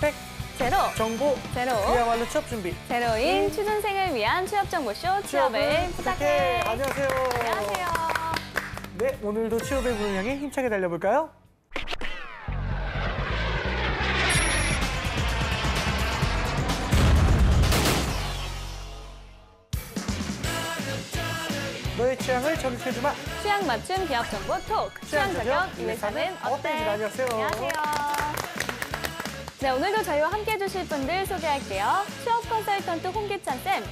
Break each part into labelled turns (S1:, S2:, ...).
S1: 스펙
S2: 제로,
S1: 정보
S2: 제로,
S1: 그야말로 취업 준비
S2: 제로인 취준생을 위한 취업정보쇼 취업을 부탁해.
S1: 안녕하세요.
S2: 안녕하세요.
S1: 네, 오늘도 취업의 문을 향해 힘차게 달려볼까요? 너의 취향을 저격해주마.
S2: 취향 맞춤 기업 정보 톡. 취향 저격 이 회사는 어때?
S1: 안녕하세요.
S2: 안녕하세요. 네, 오늘도 저희와 함께 해주실 분들 소개할게요. 취업 컨설턴트 홍기찬 쌤,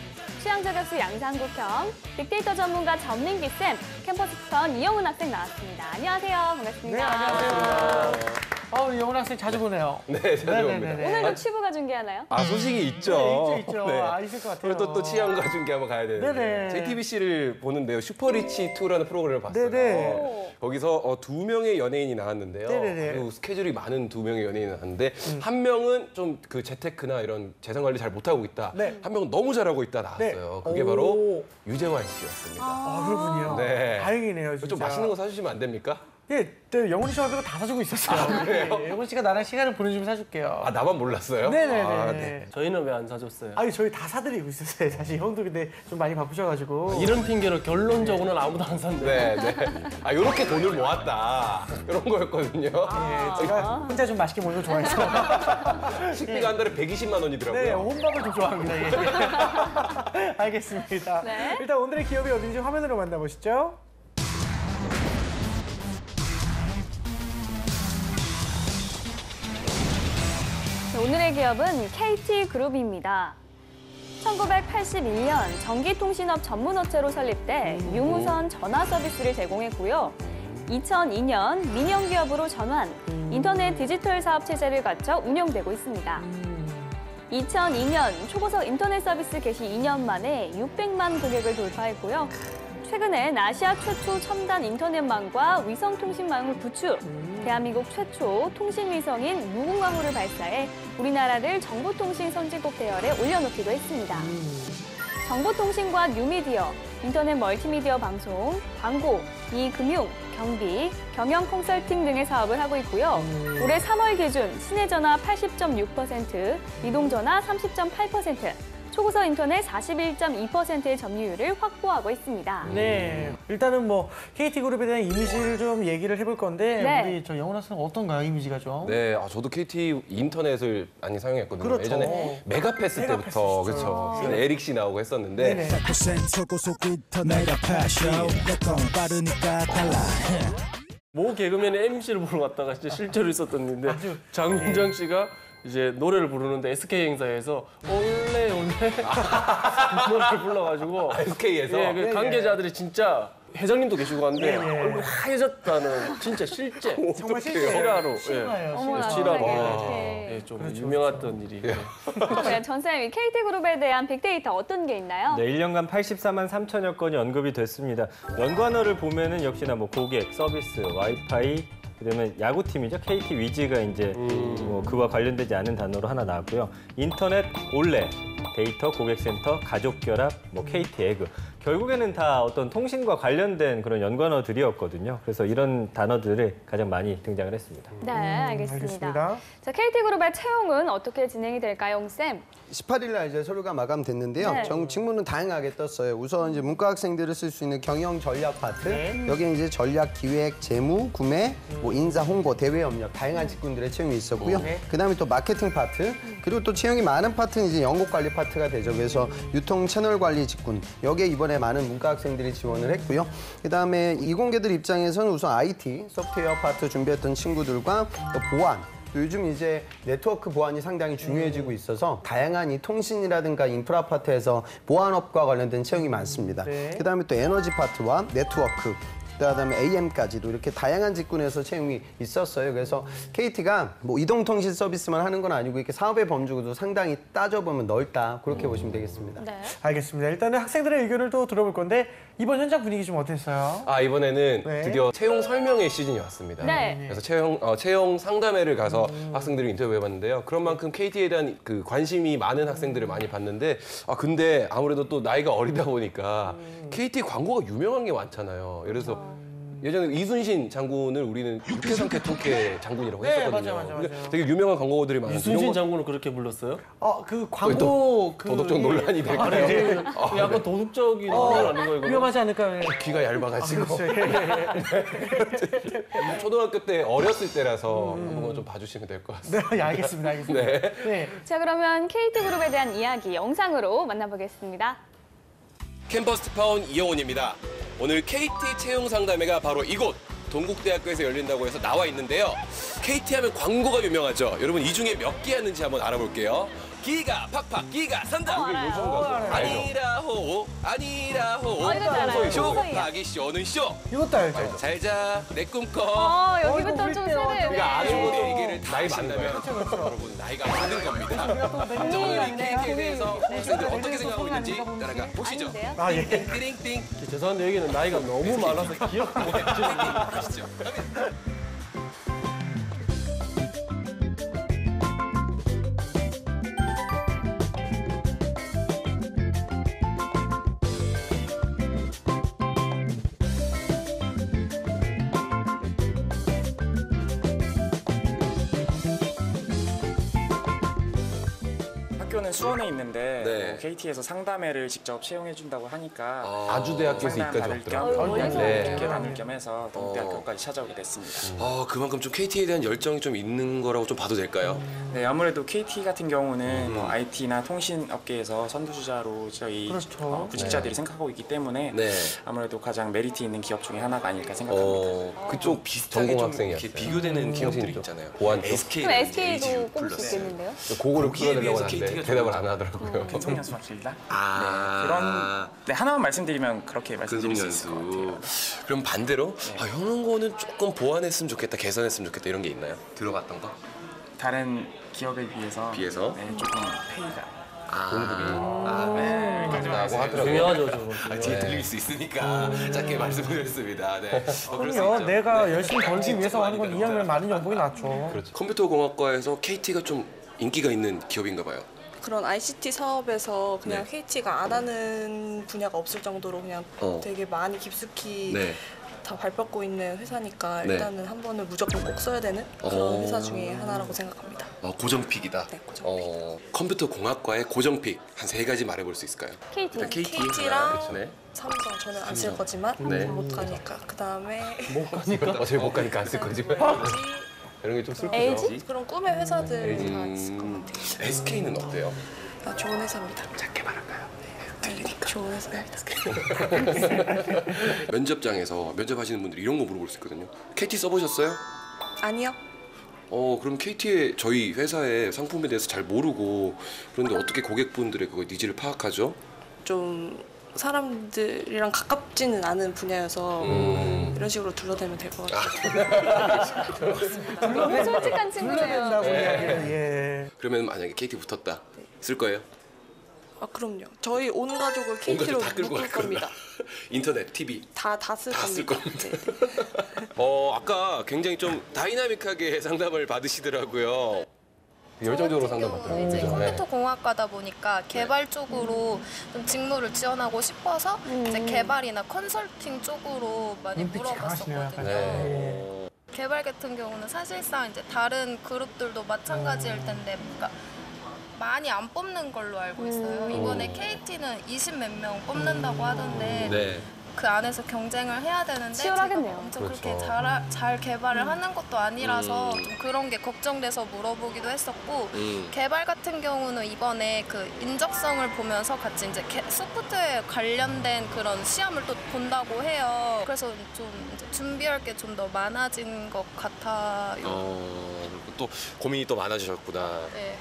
S2: 취향 저격수 양상국형, 빅데이터 전문가 전민기 쌤, 캠퍼스 턴 이영훈 학생 나왔습니다. 안녕하세요. 반갑습니다.
S1: 네, 안녕하세요. 영훈 학생 자주 보네요.
S3: 네, 자주 옵니다.
S2: 오늘도 취부가 중계하나요?
S3: 소식이 있죠.
S1: 네, 있죠.
S3: 네.
S1: 있을 것 같아요.
S3: 오늘 또 취향과 중계 한번 가야 되는데.
S1: 네네.
S3: JTBC를 보는데요. 슈퍼리치2라는 프로그램을 봤어요.
S1: 네네.
S3: 거기서 두 명의 연예인이 나왔는데요.
S1: 네네네.
S3: 아주 스케줄이 많은 두 명의 연예인이 나왔는데 한 명은 좀 그 재테크나 이런 재산 관리 잘 못하고 있다.
S1: 네.
S3: 한 명은 너무 잘하고 있다 나왔어요.
S1: 네.
S3: 그게 바로 유재환 씨였습니다.
S1: 그렇군요.
S3: 네.
S1: 다행이네요, 진짜.
S3: 좀 맛있는 거 사주시면 안 됩니까?
S1: 예, 영훈이 씨와 빼고 다 사주고 있었어요.
S3: 그래요?
S1: 네, 영훈 씨가 나랑 시간을 보내주면 사줄게요.
S3: 나만 몰랐어요?
S1: 네네네.
S3: 네.
S4: 저희는 왜 안 사줬어요?
S1: 아니, 저희 다 사드리고 있었어요. 사실 형도 근데 좀 많이 바쁘셔가지고.
S4: 이런 핑계로 결론적으로는 아무도 안 산대.
S3: 네, 네. 요렇게 돈을 모았다. 이런 거였거든요.
S1: 네, 제가 혼자 좀 맛있게 먹는 거 좋아해서.
S3: 식비가 한 달에 120만 원이더라고요.
S1: 네, 혼밥을 좀 좋아합니다. 예. 알겠습니다.
S2: 네.
S1: 일단 오늘의 기업이 어딘지 화면으로 만나보시죠.
S2: 오늘의 기업은 KT그룹입니다. 1981년 전기통신업 전문업체로 설립돼 유무선 전화 서비스를 제공했고요. 2002년 민영기업으로 전환, 인터넷 디지털 사업 체제를 갖춰 운영되고 있습니다. 2002년 초고속 인터넷 서비스 개시 2년 만에 600만 고객을 돌파했고요. 최근엔 아시아 최초 첨단 인터넷망과 위성통신망을 구축, 대한민국 최초 통신위성인 무궁화호를 발사해 우리나라를 정보통신 선진국 대열에 올려놓기도 했습니다. 정보통신과 뉴미디어, 인터넷 멀티미디어 방송, 광고, 이금융, 경비, 경영 컨설팅 등의 사업을 하고 있고요. 올해 3월 기준 시내전화 80.6%, 이동전화 30.8%, 초고속 인터넷 41.2%의 점유율을 확보하고 있습니다.
S1: 네, 일단은 뭐 KT그룹에 대한 이미지를 좀 얘기를 해볼 건데
S2: 네.
S1: 우리 저 영훈 학생은 어떤가요, 이미지가 좀?
S3: 네, 저도 KT 인터넷을 많이 사용했거든요.
S1: 그렇죠.
S3: 예전에 메가패스
S1: 메가패스
S3: 때부터
S1: 시절.
S3: 그렇죠. 에릭 씨 나오고 했었는데
S1: 네네.
S5: 100% 초고속 인터넷 패션 내건 빠르니까 달라.
S4: 모 개그맨의 MC를 보러 갔다가 진짜 실제로 있었던 일인데 장윤정 씨가 이제 노래를 부르는데 SK 행사에서 올레 노래를 불러가지고
S3: SK에서
S4: 예, 그 관계자들이 진짜 회장님도 계시고 한데 얼굴 하얘졌다는 진짜 실제
S1: 정말 실제
S4: 실화로
S1: 실화예요.
S2: 어머나,
S4: 실화로
S2: 세상에.
S4: 예, 좀
S1: 그렇죠,
S4: 유명했던 일이
S2: 네, 전쌤, KT그룹에 대한 빅데이터 어떤 게 있나요?
S6: 네, 1년간 84만 3천여 건이 언급이 됐습니다. 연관어를 보면은 역시나 뭐 고객, 서비스, 와이파이, 그다음에 야구팀이죠. KT 위즈가 이제 뭐 그와 관련되지 않은 단어로 하나 나왔고요. 인터넷, 올레, 데이터, 고객센터, 가족결합, 뭐 KT 에그. 결국에는 다 어떤 통신과 관련된 그런 연관어들이었거든요. 그래서 이런 단어들이 가장 많이 등장을 했습니다.
S2: 네, 알겠습니다.
S1: 알겠습니다.
S2: 자, KT그룹의 채용은 어떻게 진행이 될까요, 홍쌤?
S7: 18일 날 이제 서류가 마감됐는데요.
S2: 네.
S7: 직무는 다양하게 떴어요. 우선 이제 문과 학생들을 쓸 수 있는 경영 전략 파트, 여기에 이제 전략 기획, 재무, 구매, 뭐 인사, 홍보, 대외 협력 다양한 직군들의 채용이 있었고요. 그다음에 또 마케팅 파트, 그리고 또 채용이 많은 파트는 이제 연곡 관리 파트가 되죠. 그래서 유통 채널 관리 직군, 여기에 이번에 많은 문과 학생들이 지원을 했고요. 그다음에 이공계들 입장에서는 우선 IT, 소프트웨어 파트 준비했던 친구들과 또 보안, 또 요즘 이제 네트워크 보안이 상당히 중요해지고 있어서 다양한 이 통신이라든가 인프라 파트에서 보안업과 관련된 채용이 많습니다. 그다음에 또 에너지 파트와 네트워크, 그다음에 AM까지도 이렇게 다양한 직군에서 채용이 있었어요. 그래서 KT가 뭐 이동통신 서비스만 하는 건 아니고 이렇게 사업의 범주도 상당히 따져보면 넓다. 그렇게 보시면 되겠습니다.
S2: 네.
S1: 알겠습니다. 일단은 학생들의 의견을 또 들어볼 건데 이번 현장 분위기 좀 어땠어요?
S3: 이번에는
S1: 네.
S3: 드디어 채용 설명회 시즌이 왔습니다.
S2: 네.
S3: 그래서 채용 상담회를 가서 학생들을 인터뷰해봤는데요. 그런 만큼 KT에 대한 그 관심이 많은 학생들을 많이 봤는데 근데 아무래도 또 나이가 어리다 보니까 KT 광고가 유명한 게 많잖아요. 예를 들어서 예전에 이순신 장군을 우리는 육회상쾌 통쾌 장군이라고
S1: 네,
S3: 했었거든요.
S1: 맞아요.
S3: 근데 되게 유명한 광고들이 많아요.
S4: 이순신 장군을 그렇게 불렀어요?
S1: 그 광고 그
S3: 도덕적 논란이 될까요?
S1: 네.
S4: 약간 도덕적인 논란 아닌가요, 이거?
S1: 위험하지 않을까요?
S3: 귀가 얇아가지고.
S1: 그렇죠.
S3: 초등학교 때 어렸을 때라서 한번 좀 봐주시면 될 것 같습니다.
S1: 네, 알겠습니다.
S3: 네.
S2: 자, 그러면 KT그룹에 대한 이야기 영상으로 만나보겠습니다.
S3: 캠퍼스 특파원 이영훈입니다. 오늘 KT 채용 상담회가 바로 이곳 동국대학교에서 열린다고 해서 나와 있는데요. KT 하면 광고가 유명하죠. 여러분 이 중에 몇 개 하는지 한번 알아볼게요. 기가 팍팍 기가 산다.
S2: 알아요.
S3: 아니라호 아니라호
S2: 이거 알아요.
S3: 쇼
S2: 소희야.
S3: 하기 쇼는 쇼.
S1: 이것도 알죠.
S3: 잘자 내 꿈꿔.
S2: 여기부터
S1: 어이구,
S2: 좀
S1: 우리 때
S2: 세네요.
S3: 우리가 아주
S2: 네.
S3: 얘기를 다 하신다면 여러분 나이가 많은 겁니다. 자, 오늘 이
S2: 맞네요.
S3: KT에서 학생들 어떻게 생각하고 있는지 따라가 보시죠.
S2: 아닌데요?
S1: 아, 예.
S3: 띵띵띵
S4: 죄송한데 여기는 나이가 너무 많아서 기억 못 해요.
S3: 하시죠.
S8: 학교는 수원에 있는데
S3: 네.
S8: KT에서 상담회를 직접 채용해 준다고 하니까
S3: 아주대학교에서
S8: 상담
S3: 이까지
S8: 받을 겸
S3: 왔더라고요.
S2: 멀리서
S3: 네.
S8: 함께 받을 겸 해서 동국대학교까지 찾아오게 됐습니다.
S3: 그만큼 좀 KT에 대한 열정이 좀 있는 거라고 좀 봐도 될까요?
S8: 네, 아무래도 KT 같은 경우는 뭐 IT나 통신 업계에서 선두주자로 저희
S1: 그렇죠.
S8: 구직자들이 생각하고 있기 때문에
S3: 네.
S8: 아무래도 가장 메리트 있는 기업 중에 하나가 아닐까 생각합니다.
S3: 그쪽 전공 학생이었어요.
S9: 비교되는 기업들이
S3: 통신 쪽.
S9: 있잖아요.
S3: 보안 쪽.
S2: 그럼 SK도 꼽을 수 있겠는데요?
S3: 그거를
S9: 거기에
S3: 풀어내려고
S9: 비해서
S3: 하는데
S9: KT가
S3: 대답을
S9: 좀
S3: 안 하더라고요.
S8: 근속연수 확실다.
S9: 아,
S8: 그런 하나만 말씀드리면 그렇게 말씀드릴 수 있을 것 같아요.
S9: 근속연수. 그럼 반대로 이런 거는 조금 보완했으면 좋겠다, 개선했으면 좋겠다 이런 게 있나요? 들어갔던 거?
S8: 다른 기업에 비해서
S9: 비해서?
S8: 네, 조금 페이가
S3: 라고 하더라고요.
S4: 중요하죠, 저거.
S9: 뒤에 들릴 수 있으니까 짧게 말씀드렸습니다. 네. 그럴 수
S1: 그럼요.
S9: 있죠.
S1: 내가 열심히 벌기 위해서 하는 건 2학년 많은 연봉이 낫죠.
S3: 그렇죠.
S9: 컴퓨터공학과에서 KT가 좀 인기가 있는 기업인가 봐요.
S10: 그런 ICT 사업에서 그냥
S9: 네.
S10: KT가 안 하는 분야가 없을 정도로 그냥 되게 많이 깊숙이
S9: 네.
S10: 다 밟고 있는 회사니까
S9: 네.
S10: 일단은 한 번은 무조건 꼭 써야 되는 그런 회사 중에 하나라고 생각합니다.
S9: 고정픽이다.
S10: 네, 고정픽.
S9: 컴퓨터공학과의 고정픽 한 3가지 말해볼 수 있을까요?
S2: KT.
S9: 일단 KT.
S10: KT랑
S9: 네.
S10: 삼성 저는 안 쓸 거지만
S9: 네.
S10: 못 가니까 그 다음에
S3: 어차피 못 가니까 안 쓸 거지만 이런 게 좀 슬프죠.
S2: LG?
S10: 그런 꿈의 회사들 다 있을 것 같아요.
S9: SK는 어때요?
S10: 좋은 회사입니다.
S9: 작게 말할까요?
S10: 들리니까 좋은 회사입니다.
S9: 면접장에서 면접하시는 분들이 이런 거 물어볼 수 있거든요. KT 써보셨어요?
S10: 아니요.
S9: 그럼 KT의 저희 회사의 상품에 대해서 잘 모르고 그런데 어떻게 고객분들의 그거 니즈를 파악하죠?
S10: 좀 사람들이랑 가깝지는 않은 분야여서 이런 식으로 둘러대면 될 것 같아요.
S2: 너무 솔직한 친구네요.
S1: 된다고 이야기를, 예.
S9: 그러면 만약에 KT 붙었다 쓸 거예요?
S10: 그럼요. 저희 온 가족을 KT로
S9: 다 끌고
S10: 묶을
S9: 갈 거구나.
S10: 겁니다.
S9: 인터넷, TV
S10: 다 쓸
S9: 다 쓸
S10: 겁니다.
S9: 겁니다.
S10: 네.
S9: 아까 굉장히 좀 다이나믹하게 상담을 받으시더라고요.
S3: 열정적으로
S11: 저 같은 경우는
S3: 상담받더라고요.
S11: 이제
S3: 그죠? 네.
S11: 컴퓨터 공학과다 보니까 개발 쪽으로 좀 직무를 지원하고 싶어서 이제 개발이나 컨설팅 쪽으로 많이
S1: 눈빛이 강하시네요, 약간.
S11: 물어봤었거든요. 개발 같은 경우는 사실상 이제 다른 그룹들도 마찬가지일 텐데 그러니까 많이 안 뽑는 걸로 알고 있어요. 이번에 KT는 20 몇 명 뽑는다고 하던데
S9: 네.
S11: 그 안에서 경쟁을 해야 되는데
S2: 치열하겠네요.
S11: 제가 엄청
S3: 그렇죠.
S11: 그렇게 잘 개발을 하는 것도 아니라서 좀 그런 게 걱정돼서 물어보기도 했었고 개발 같은 경우는 이번에 그 인적성을 보면서 같이 이제 소프트웨어 관련된 그런 시험을 또 본다고 해요. 그래서 좀 이제 준비할 게 좀 더 많아진 것 같아요.
S9: 그리고 또 고민이 또 많아지셨구나.
S11: 네.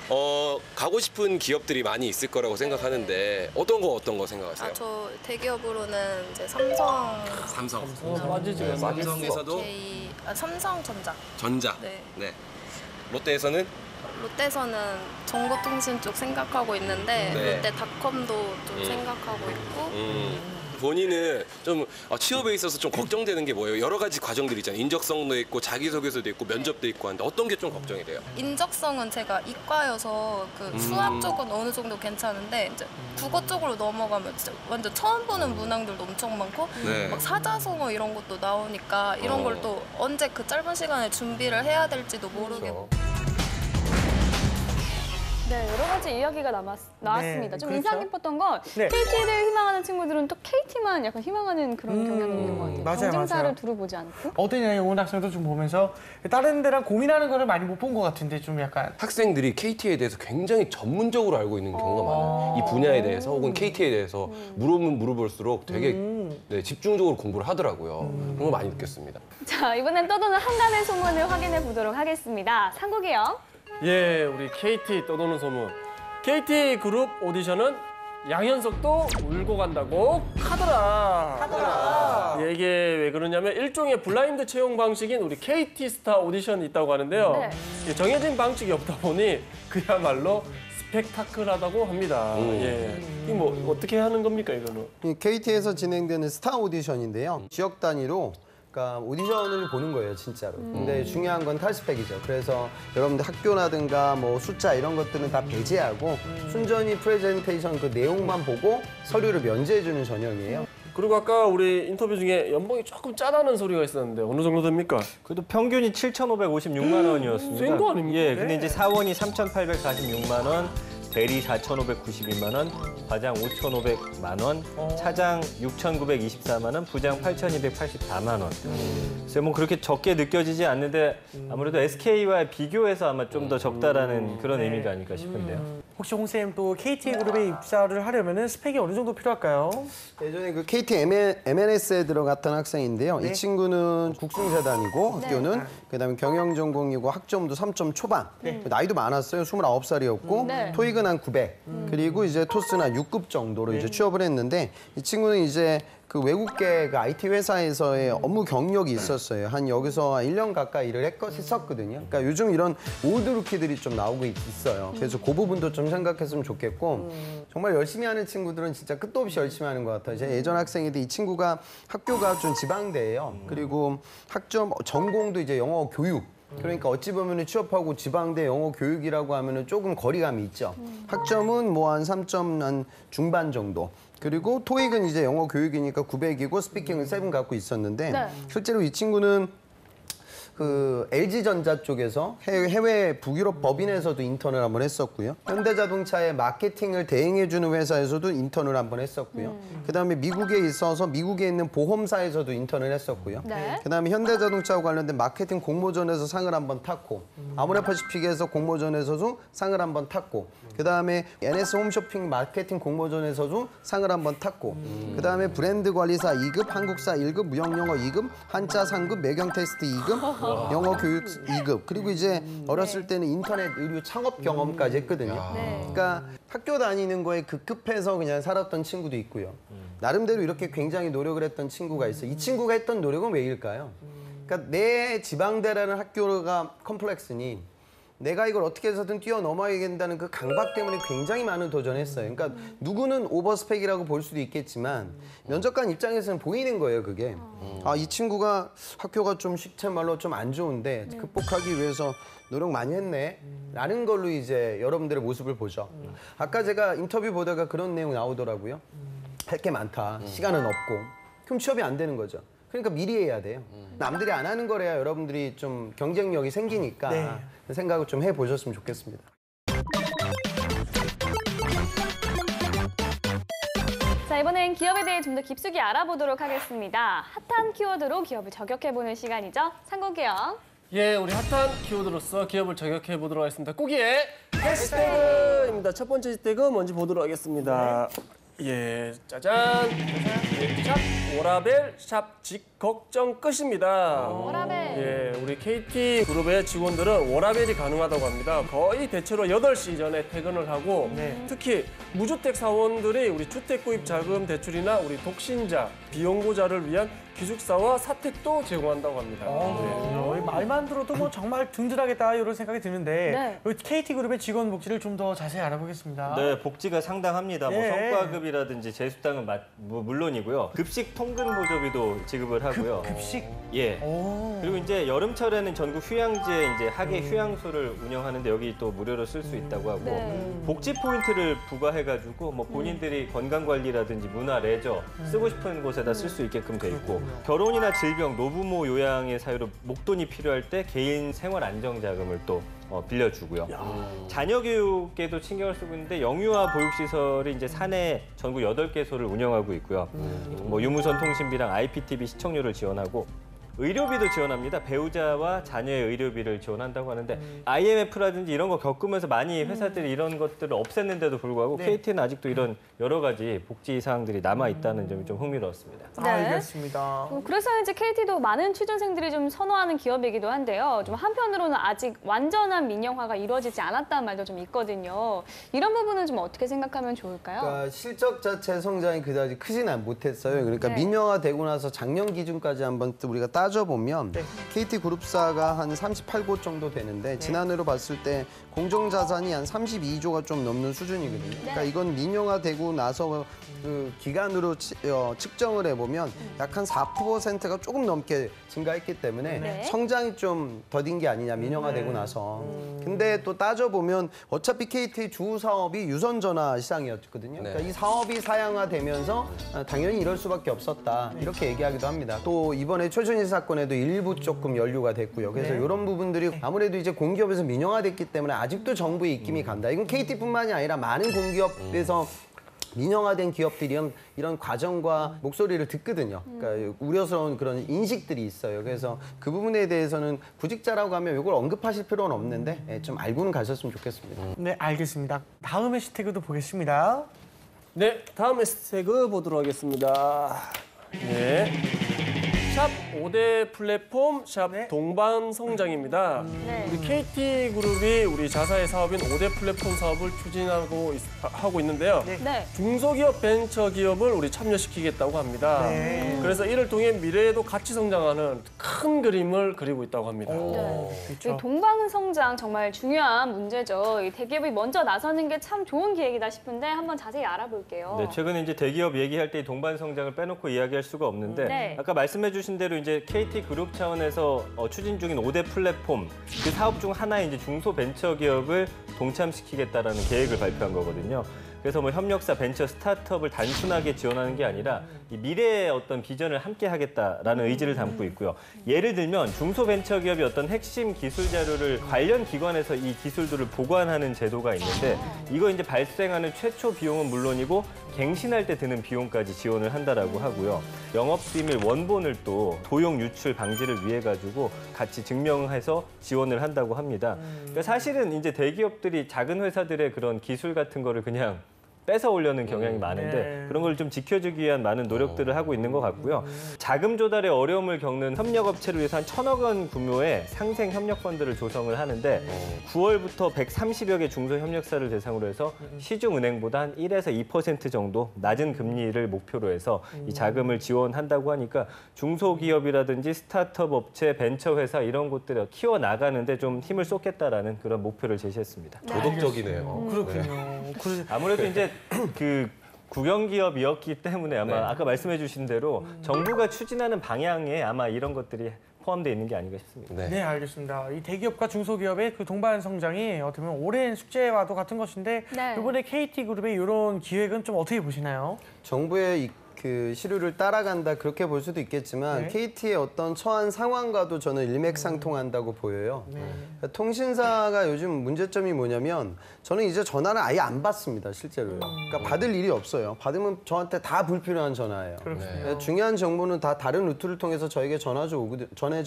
S9: 가고 싶은 기업들이 많이 있을 거라고 생각하는데 어떤 거 생각하세요?
S11: 저 대기업으로는 이제 삼성,
S9: 삼성.
S4: 빠지지
S3: 네,
S4: 않아요.
S9: 삼성에서도
S11: 삼성전자.
S9: 전자.
S11: 네.
S9: 롯데에서는
S11: 롯데에서는 정보통신 쪽 생각하고 있는데
S9: 네.
S11: 롯데닷컴도 좀 생각하고 있고
S3: 본인은 좀 취업에 있어서 좀 걱정되는 게 뭐예요? 여러 가지 과정들이 있잖아요. 인적성도 있고 자기소개서도 있고 면접도 있고 하는데 어떤 게 좀 걱정이 돼요?
S11: 인적성은 제가 이과여서 그 수학 쪽은 어느 정도 괜찮은데 이제 국어 쪽으로 넘어가면 진짜 완전 처음 보는 문항들도 엄청 많고
S3: 네.
S11: 막 사자성어 이런 것도 나오니까 이런 걸 또 언제 그 짧은 시간에 준비를 해야 될지도 모르겠고.
S2: 네, 여러 가지 이야기가 나왔습니다. 좀
S1: 그렇죠.
S2: 인상 깊었던 건
S1: 네.
S2: KT를 희망하는 친구들은 또 KT만 약간 희망하는 그런 경향이 있는 것 같아요.
S1: 맞아요,
S2: 경쟁사를
S1: 맞아요.
S2: 두루 보지 않고.
S1: 어떠냐, 영훈 학생도 좀 보면서 다른 데랑 고민하는 거를 많이 못 본 것 같은데 좀 약간
S3: 학생들이 KT에 대해서 굉장히 전문적으로 알고 있는 경우가 많아요. 이 분야에 대해서 혹은 KT에 대해서 물어보면 물어볼수록 되게 네, 집중적으로 공부를 하더라고요. 그런 거 많이 느꼈습니다.
S2: 자, 이번엔 떠도는 한간의 소문을 확인해 보도록 하겠습니다. 상국이요.
S4: 예, 우리 KT 떠도는 소문. KT 그룹 오디션은 양현석도 울고 간다고 하더라. 이게 왜 그러냐면 일종의 블라인드 채용 방식인 우리 KT 스타 오디션이 있다고 하는데요.
S2: 네.
S4: 예, 정해진 방식이 없다 보니 그야말로 스펙타클하다고 합니다. 예. 이 뭐 어떻게 하는 겁니까 이거는?
S7: KT에서 진행되는 스타 오디션인데요. 지역 단위로 그러니까 오디션을 보는 거예요, 진짜로. 근데 중요한 건 탈스펙이죠. 그래서 여러분들 학교라든가 뭐 숫자 이런 것들은 다 배제하고 순전히 프레젠테이션 그 내용만 보고 서류를 면제해주는 전형이에요.
S4: 그리고 아까 우리 인터뷰 중에 연봉이 조금 짜다는 소리가 있었는데 어느 정도 됩니까?
S6: 그래도 평균이 7,556만 원이었습니다.
S4: 센 거 아닙니까?
S6: 예, 근데 이제 사원이 3,846만 원, 대리 4,592만 원, 과장 5,500만 원, 차장 6,924만 원, 부장 8,284만 원. 그래서 뭐 그렇게 적게 느껴지지 않는데 아무래도 SK와 비교해서 아마 좀 더 적다라는 그런 의미가 아닐까 싶은데요.
S1: 혹시 홍쌤 또 KT 그룹에 입사를 하려면 스펙이 어느 정도 필요할까요?
S7: 예전에 그 KT MNS에 들어갔던 학생인데요. 이 친구는 국승재단이고 학교는 그다음에 경영전공이고 학점도 3점 초반. 나이도 많았어요. 29살이었고 토익은 한 900. 그리고 이제 토스는 한 6급 정도로 이제 취업을 했는데 이 친구는 이제 그 외국계 그 IT 회사에서의 업무 경력이 있었어요. 한 여기서 한 1년 가까이 일을 했었거든요. 그러니까 요즘 이런 오드루키들이 좀 나오고 있어요. 그래서 그 부분도 좀 생각했으면 좋겠고 정말 열심히 하는 친구들은 진짜 끝도 없이 열심히 하는 것 같아요. 제 예전 학생인데 이 친구가 학교가 좀 지방대예요. 그리고 학점 전공도 이제 영어 교육. 그러니까 어찌 보면 취업하고 지방대 영어 교육이라고 하면 조금 거리감이 있죠. 학점은 뭐 한 3점 한 중반 정도. 그리고 토익은 이제 영어 교육이니까 900이고 스피킹은 7 갖고 있었는데 실제로 이 친구는 그 LG전자 쪽에서 해외 북유럽 법인에서도 인턴을 한번 했었고요. 현대자동차의 마케팅을 대행해주는 회사에서도 인턴을 한번 했었고요. 그다음에 미국에 있어서 미국에 있는 보험사에서도 인턴을 했었고요. 그다음에 현대자동차와 관련된 마케팅 공모전에서 상을 한번 탔고 아모레퍼시픽에서 공모전에서도 상을 한번 탔고 그다음에 NS 홈쇼핑 마케팅 공모전에서도 상을 한번 탔고 그다음에 브랜드 관리사 2급, 한국사 1급, 무역영어 2급, 한자 3급, 매경 테스트 2급, 영어 교육 2급 그리고 이제 어렸을 때는 인터넷 의류 창업 경험까지 했거든요. 그러니까 학교 다니는 거에 급급해서 그냥 살았던 친구도 있고요. 나름대로 이렇게 굉장히 노력을 했던 친구가 있어요. 이 친구가 했던 노력은 왜일까요? 그러니까 내 지방대라는 학교가 컴플렉스니 내가 이걸 어떻게 해서든 뛰어넘어야 된다는 그 강박 때문에 굉장히 많은 도전을 했어요. 그러니까 누구는 오버스펙이라고 볼 수도 있겠지만 면접관 입장에서는 보이는 거예요, 그게. 아, 이 친구가 학교가 좀 쉽게 말로 좀 안 좋은데 극복하기 위해서 노력 많이 했네 라는 걸로 이제 여러분들의 모습을 보죠. 아까 제가 인터뷰 보다가 그런 내용 나오더라고요. 할 게 많다, 시간은 없고. 그럼 취업이 안 되는 거죠. 그러니까 미리 해야 돼요. 남들이 안 하는 거래야 여러분들이 좀 경쟁력이 생기니까 생각을 좀 해보셨으면 좋겠습니다.
S2: 자, 이번엔 기업에 대해 좀 더 깊숙이 알아보도록 하겠습니다. 핫한 키워드로 기업을 저격해보는 시간이죠. 상국이요.
S4: 예, 우리 핫한 키워드로서 기업을 저격해 보도록 하겠습니다. 꾸기의 해시태그입니다. 첫 번째 해시태그 먼저 보도록 하겠습니다. 예, 짜잔. 예, 자. 워라벨 샵 직걱정 끝입니다.
S2: 워라벨.
S4: 예, 우리 KT 그룹의 직원들은 워라벨이 가능하다고 합니다. 거의 대체로 8시 전에 퇴근을 하고 특히 무주택 사원들이 우리 주택 구입 자금 대출이나 우리 독신자, 비용고자를 위한 기숙사와 사택도 제공한다고 합니다.
S1: 말만 들어도 뭐 정말 든든하겠다 이런 생각이 드는데
S2: 네.
S1: KT그룹의 직원 복지를 좀 더 자세히 알아보겠습니다.
S6: 네, 복지가 상당합니다. 뭐
S1: 네.
S6: 성과급이라든지 재수당은 뭐 물론이고요. 급식 통근 보조비도 지급을 하고요.
S1: 급식?
S6: 예. 그리고 이제 여름철에는 전국 휴양지에 이제 학예 휴양소를 운영하는데 여기 또 무료로 쓸 수 있다고 하고 복지 포인트를 부과해가지고 뭐 본인들이 건강 관리라든지 문화 레저 쓰고 싶은 곳에다 쓸 수 있게끔 돼 있고 결혼이나 질병, 노부모 요양의 사유로 목돈이 필요할 때 개인 생활 안정 자금을 또 빌려주고요. 자녀 교육에도 신경을 쓰고 있는데 영유아 보육시설이 이제 사내 전국 8개소를 운영하고 있고요. 뭐 유무선 통신비랑 IPTV 시청료를 지원하고 의료비도 지원합니다. 배우자와 자녀의 의료비를 지원한다고 하는데 IMF라든지 이런 거 겪으면서 많이 회사들이 이런 것들을 없앴는데도 불구하고 KT는 아직도 이런 여러 가지 복지 사항들이 남아 있다는 점이 좀 흥미로웠습니다.
S2: 네.
S1: 알겠습니다.
S2: 그래서 이제 KT도 많은 취준생들이 좀 선호하는 기업이기도 한데요. 좀 한편으로는 아직 완전한 민영화가 이루어지지 않았다는 말도 좀 있거든요. 이런 부분은 좀 어떻게 생각하면 좋을까요?
S7: 그러니까 실적 자체 성장이 그다지 크지는 못했어요. 그러니까 민영화되고 나서 작년 기준까지 한번 우리가 따져보면 KT 그룹사가 한 38곳 정도 되는데 지난해로 봤을 때 공정자산이 한 32조가 좀 넘는 수준이거든요. 그러니까 이건 민영화되고 나서 그 기간으로 측정을 해보면 약 한 4%가 조금 넘게 증가했기 때문에 성장이 좀 더딘 게 아니냐, 민영화되고 나서. 근데 또 따져보면 어차피 KT 주 사업이 유선전화 시장이었거든요. 그러니까 이 사업이 사양화되면서 당연히 이럴 수밖에 없었다. 이렇게 얘기하기도 합니다. 또 이번에 최순실 사건에도 일부 조금 연루가 됐고요. 그래서 이런 부분들이 아무래도 이제 공기업에서 민영화됐기 때문에 아직도 정부의 입김이 간다. 이건 KT뿐만이 아니라 많은 공기업에서 민영화된 기업들이 이런 과정과 목소리를 듣거든요. 그러니까 우려스러운 그런 인식들이 있어요. 그래서 그 부분에 대해서는 구직자라고 하면 이걸 언급하실 필요는 없는데 좀 알고는 가셨으면 좋겠습니다.
S1: 네, 알겠습니다. 다음 해시태그도 보겠습니다.
S4: 네, 다음 해시태그 보도록 하겠습니다. 네. 샵 5대 플랫폼 샵 동반성장입니다. 우리 KT그룹이 우리 자사의 사업인 5대 플랫폼 사업을 추진하고 있는데요. 중소기업 벤처기업을 우리 참여시키겠다고 합니다. 그래서 이를 통해 미래에도 같이 성장하는 큰 그림을 그리고 있다고 합니다.
S2: 이 동방성장 정말 중요한 문제죠. 이 대기업이 먼저 나서는 게 참 좋은 기획이다 싶은데 한번 자세히 알아볼게요.
S6: 네, 최근에 이제 대기업 얘기할 때 동반성장을 빼놓고 이야기할 수가 없는데 아까 말씀해주신 대로 이제 KT 그룹 차원에서 추진 중인 5대 플랫폼 그 사업 중 하나의 이제 중소벤처기업을 동참시키겠다라는 계획을 발표한 거거든요. 그래서 뭐 협력사, 벤처, 스타트업을 단순하게 지원하는 게 아니라 이 미래의 어떤 비전을 함께 하겠다라는 의지를 담고 있고요. 예를 들면 중소벤처기업이 어떤 핵심 기술 자료를 관련 기관에서 이 기술들을 보관하는 제도가 있는데 이거 이제 발생하는 최초 비용은 물론이고 갱신할 때 드는 비용까지 지원을 한다라고 하고요. 영업비밀 원본을 또 도용 유출 방지를 위해 가지고 같이 증명해서 지원을 한다고 합니다. 그러니까 사실은 이제 대기업들이 작은 회사들의 그런 기술 같은 거를 그냥 뺏어 오려는 경향이 많은데 그런 걸 좀 지켜주기 위한 많은 노력들을 하고 있는 것 같고요. 자금 조달에 어려움을 겪는 협력업체를 위해서 한 1,000억 원 규모의 상생 협력펀드를 조성을 하는데 9월부터 130여 개 중소협력사를 대상으로 해서 시중은행보다 한 1에서 2% 정도 낮은 금리를 목표로 해서 이 자금을 지원한다고 하니까 중소기업이라든지 스타트업 업체, 벤처회사 이런 곳들을 키워나가는데 좀 힘을 쏟겠다라는 그런 목표를 제시했습니다.
S9: 도덕적이네요.
S1: 그렇군요.
S6: 아무래도 이제 그 국영기업이었기 때문에 아마 아까 말씀해 주신 대로 정부가 추진하는 방향에 아마 이런 것들이 포함되어 있는 게 아닌가 싶습니다.
S1: 네, 알겠습니다. 이 대기업과 중소기업의 그 동반 성장이 어떻게 보면 오랜 숙제와도 같은 것인데 이번에 KT그룹의 이런 기획은 좀 어떻게 보시나요?
S7: 정부의 그 시류를 따라간다 그렇게 볼 수도 있겠지만 KT의 어떤 처한 상황과도 저는 일맥상통한다고 보여요. 그러니까 통신사가 요즘 문제점이 뭐냐면 저는 이제 전화를 아예 안 받습니다, 실제로요. 그러니까 받을 일이 없어요. 받으면 저한테 다 불필요한 전화예요. 그러니까 중요한 정보는 다 다른 루트를 통해서 저에게 전해져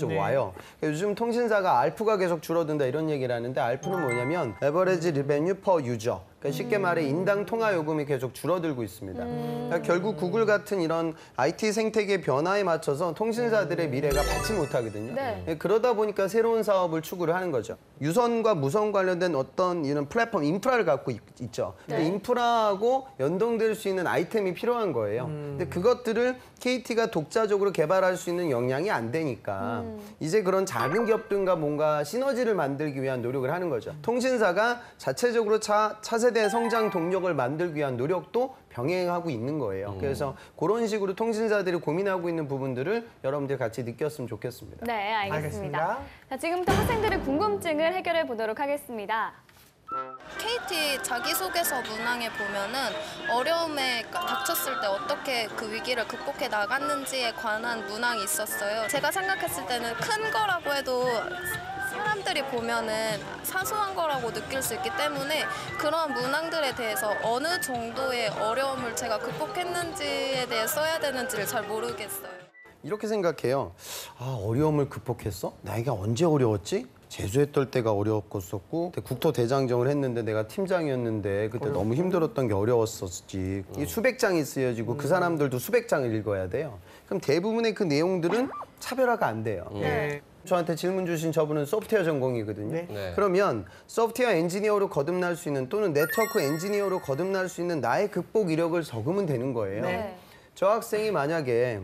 S7: 와요. 그러니까 요즘 통신사가 알프가 계속 줄어든다 이런 얘기를 하는데 알프는 뭐냐면 에버리지 리베뉴 퍼 유저. 그러니까 쉽게 말해 인당 통화 요금이 계속 줄어들고 있습니다. 그러니까 결국 구글 같은 이런 IT 생태계 변화에 맞춰서 통신사들의 미래가 받지 못하거든요.
S2: 네.
S7: 그러다 보니까 새로운 사업을 추구를 하는 거죠. 유선과 무선 관련된 어떤 이런 플랫폼 인프라를 갖고 있죠. 근데 인프라하고 연동될 수 있는 아이템이 필요한 거예요. 근데 그것들을 KT가 독자적으로 개발할 수 있는 역량이 안 되니까 이제 그런 작은 기업들과 뭔가 시너지를 만들기 위한 노력을 하는 거죠. 통신사가 자체적으로 차세대 성장 동력을 만들기 위한 노력도 병행하고 있는 거예요. 그래서 그런 식으로 통신사들이 고민하고 있는 부분들을 여러분들 같이 느꼈으면 좋겠습니다.
S2: 네, 알겠습니다. 자, 지금부터 학생들의 궁금증을 해결해 보도록 하겠습니다.
S11: KT 자기소개서 문항에 보면은 어려움에 닥쳤을 때 어떻게 그 위기를 극복해 나갔는지에 관한 문항이 있었어요. 제가 생각했을 때는 큰 거라고 해도 사람들이 보면은 사소한 거라고 느낄 수 있기 때문에 그런 문항들에 대해서 어느 정도의 어려움을 제가 극복했는지에 대해 써야 되는지를 잘 모르겠어요.
S7: 이렇게 생각해요. 아, 어려움을 극복했어? 나이가 언제 어려웠지? 제주했던 때가 어려웠었고 국토대장정을 했는데 내가 팀장이었는데 그때 너무 힘들었던 게 어려웠었지. 이 수백 장이 쓰여지고 그 사람들도 수백 장을 읽어야 돼요. 그럼 대부분의 그 내용들은 차별화가 안 돼요. 저한테 질문 주신 저분은 소프트웨어 전공이거든요.
S3: 네.
S7: 그러면 소프트웨어 엔지니어로 거듭날 수 있는 또는 네트워크 엔지니어로 거듭날 수 있는 나의 극복 이력을 적으면 되는 거예요.
S2: 네.
S7: 저 학생이 만약에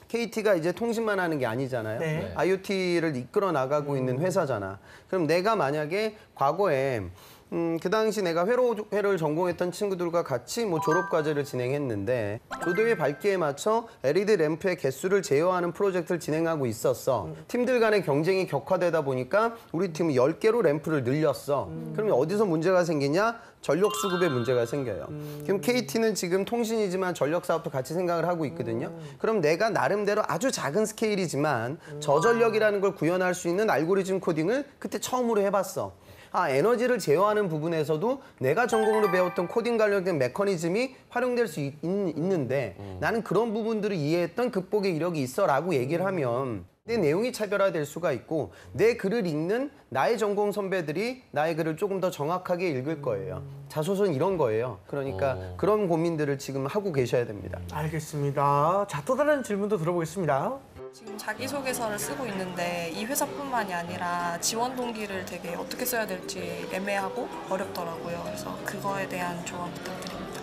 S7: KT가 이제 통신만 하는 게 아니잖아요.
S1: 네.
S7: IoT를 이끌어 나가고 있는 회사잖아. 그럼 내가 만약에 과거에 그 당시 내가 회로를 전공했던 친구들과 같이 뭐 졸업과제를 진행했는데 조도의 밝기에 맞춰 LED 램프의 개수를 제어하는 프로젝트를 진행하고 있었어. 팀들 간의 경쟁이 격화되다 보니까 우리 팀은 10개로 램프를 늘렸어. 그러면 어디서 문제가 생기냐? 전력 수급에 문제가 생겨요. 그럼 KT는 지금 통신이지만 전력 사업도 같이 생각을 하고 있거든요. 그럼 내가 나름대로 아주 작은 스케일이지만 저전력이라는 걸 구현할 수 있는 알고리즘 코딩을 그때 처음으로 해봤어. 아, 에너지를 제어하는 부분에서도 내가 전공으로 배웠던 코딩 관련된 메커니즘이 활용될 수 있는데 나는 그런 부분들을 이해했던 극복의 이력이 있어라고 얘기를 하면 내 내용이 차별화될 수가 있고 내 글을 읽는 나의 전공 선배들이 나의 글을 조금 더 정확하게 읽을 거예요. 자소서는 이런 거예요. 그러니까 그런 고민들을 지금 하고 계셔야 됩니다.
S1: 알겠습니다. 자, 또 다른 질문도 들어보겠습니다.
S10: 지금 자기소개서를 쓰고 있는데 이 회사뿐만이 아니라 지원 동기를 되게 어떻게 써야 될지 애매하고 어렵더라고요. 그래서 그거에 대한 조언 부탁드립니다.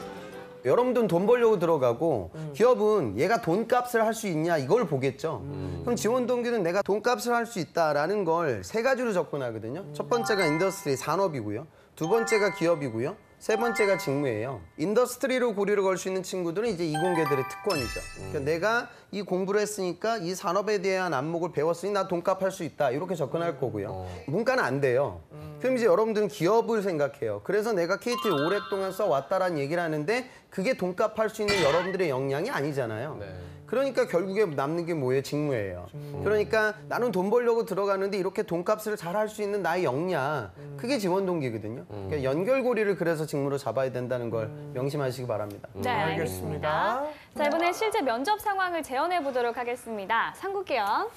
S7: 여러분들은 돈 벌려고 들어가고 기업은 얘가 돈값을 할 수 있냐 이걸 보겠죠. 그럼 지원 동기는 내가 돈값을 할 수 있다라는 걸 3가지로 접근하거든요. 첫 번째가 인더스트리 산업이고요. 두 번째가 기업이고요. 세 번째가 직무예요. 인더스트리로 고리를 걸 수 있는 친구들은 이제 이공계들의 특권이죠. 그러니까 내가 이 공부를 했으니까 이 산업에 대한 안목을 배웠으니 나 돈값 할 수 있다. 이렇게 접근할 거고요. 문과는 안 돼요. 그럼 이제 여러분들은 기업을 생각해요. 그래서 내가 KT 오랫동안 써왔다라는 얘기를 하는데 그게 돈값 할 수 있는 여러분들의 역량이 아니잖아요. 그러니까 결국에 남는 게 뭐예요? 직무예요. 그러니까 나는 돈 벌려고 들어가는데 이렇게 돈값을 잘 할 수 있는 나의 역량, 그게 지원 동기거든요. 그러니까 연결고리를 그래서 직무로 잡아야 된다는 걸 명심하시기 바랍니다.
S2: 네, 알겠습니다. 자, 이번엔 실제 면접 상황을 재현해 보도록 하겠습니다. 상국기영.